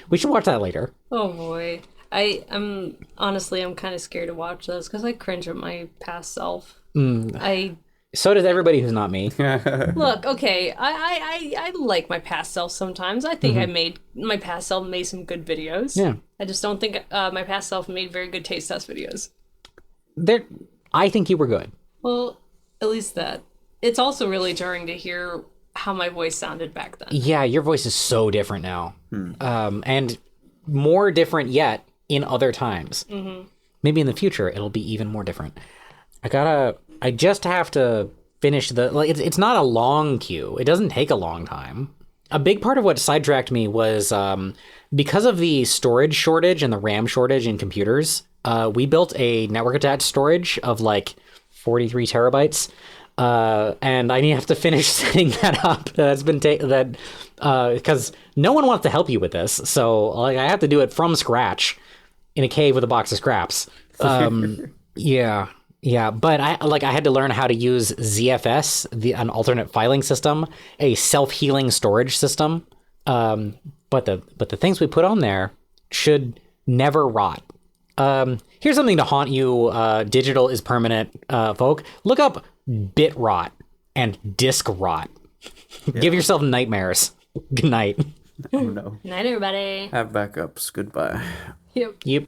S2: We should watch that later.
S3: Oh boy. I'm honestly, I'm kind of scared to watch those because I cringe at my past self.
S2: So does everybody who's not me.
S3: Look, okay, I like my past self sometimes. I think my past self made some good videos.
S2: Yeah.
S3: I just don't think my past self made very good taste test videos.
S2: I think you were good.
S3: Well, at least that. It's also really jarring to hear how my voice sounded back then.
S2: Yeah, your voice is so different now. And more different yet in other times. Maybe in the future it'll be even more different. I just have to finish it's not a long queue. It doesn't take a long time. A big part of what sidetracked me was because of the storage shortage and the RAM shortage in computers, we built a network attached storage of like 43 terabytes. And I have to finish setting that up. That's been because no one wants to help you with this. So like I have to do it from scratch in a cave with a box of scraps. Yeah, but I had to learn how to use ZFS, an alternate filing system, a self-healing storage system. But the things we put on there should never rot. Here's something to haunt you, digital is permanent, folk. Look up bit rot and disk rot. Yeah. Give yourself nightmares. Good night.
S1: Oh no.
S3: Night, everybody.
S1: Have backups. Goodbye.
S3: Yep.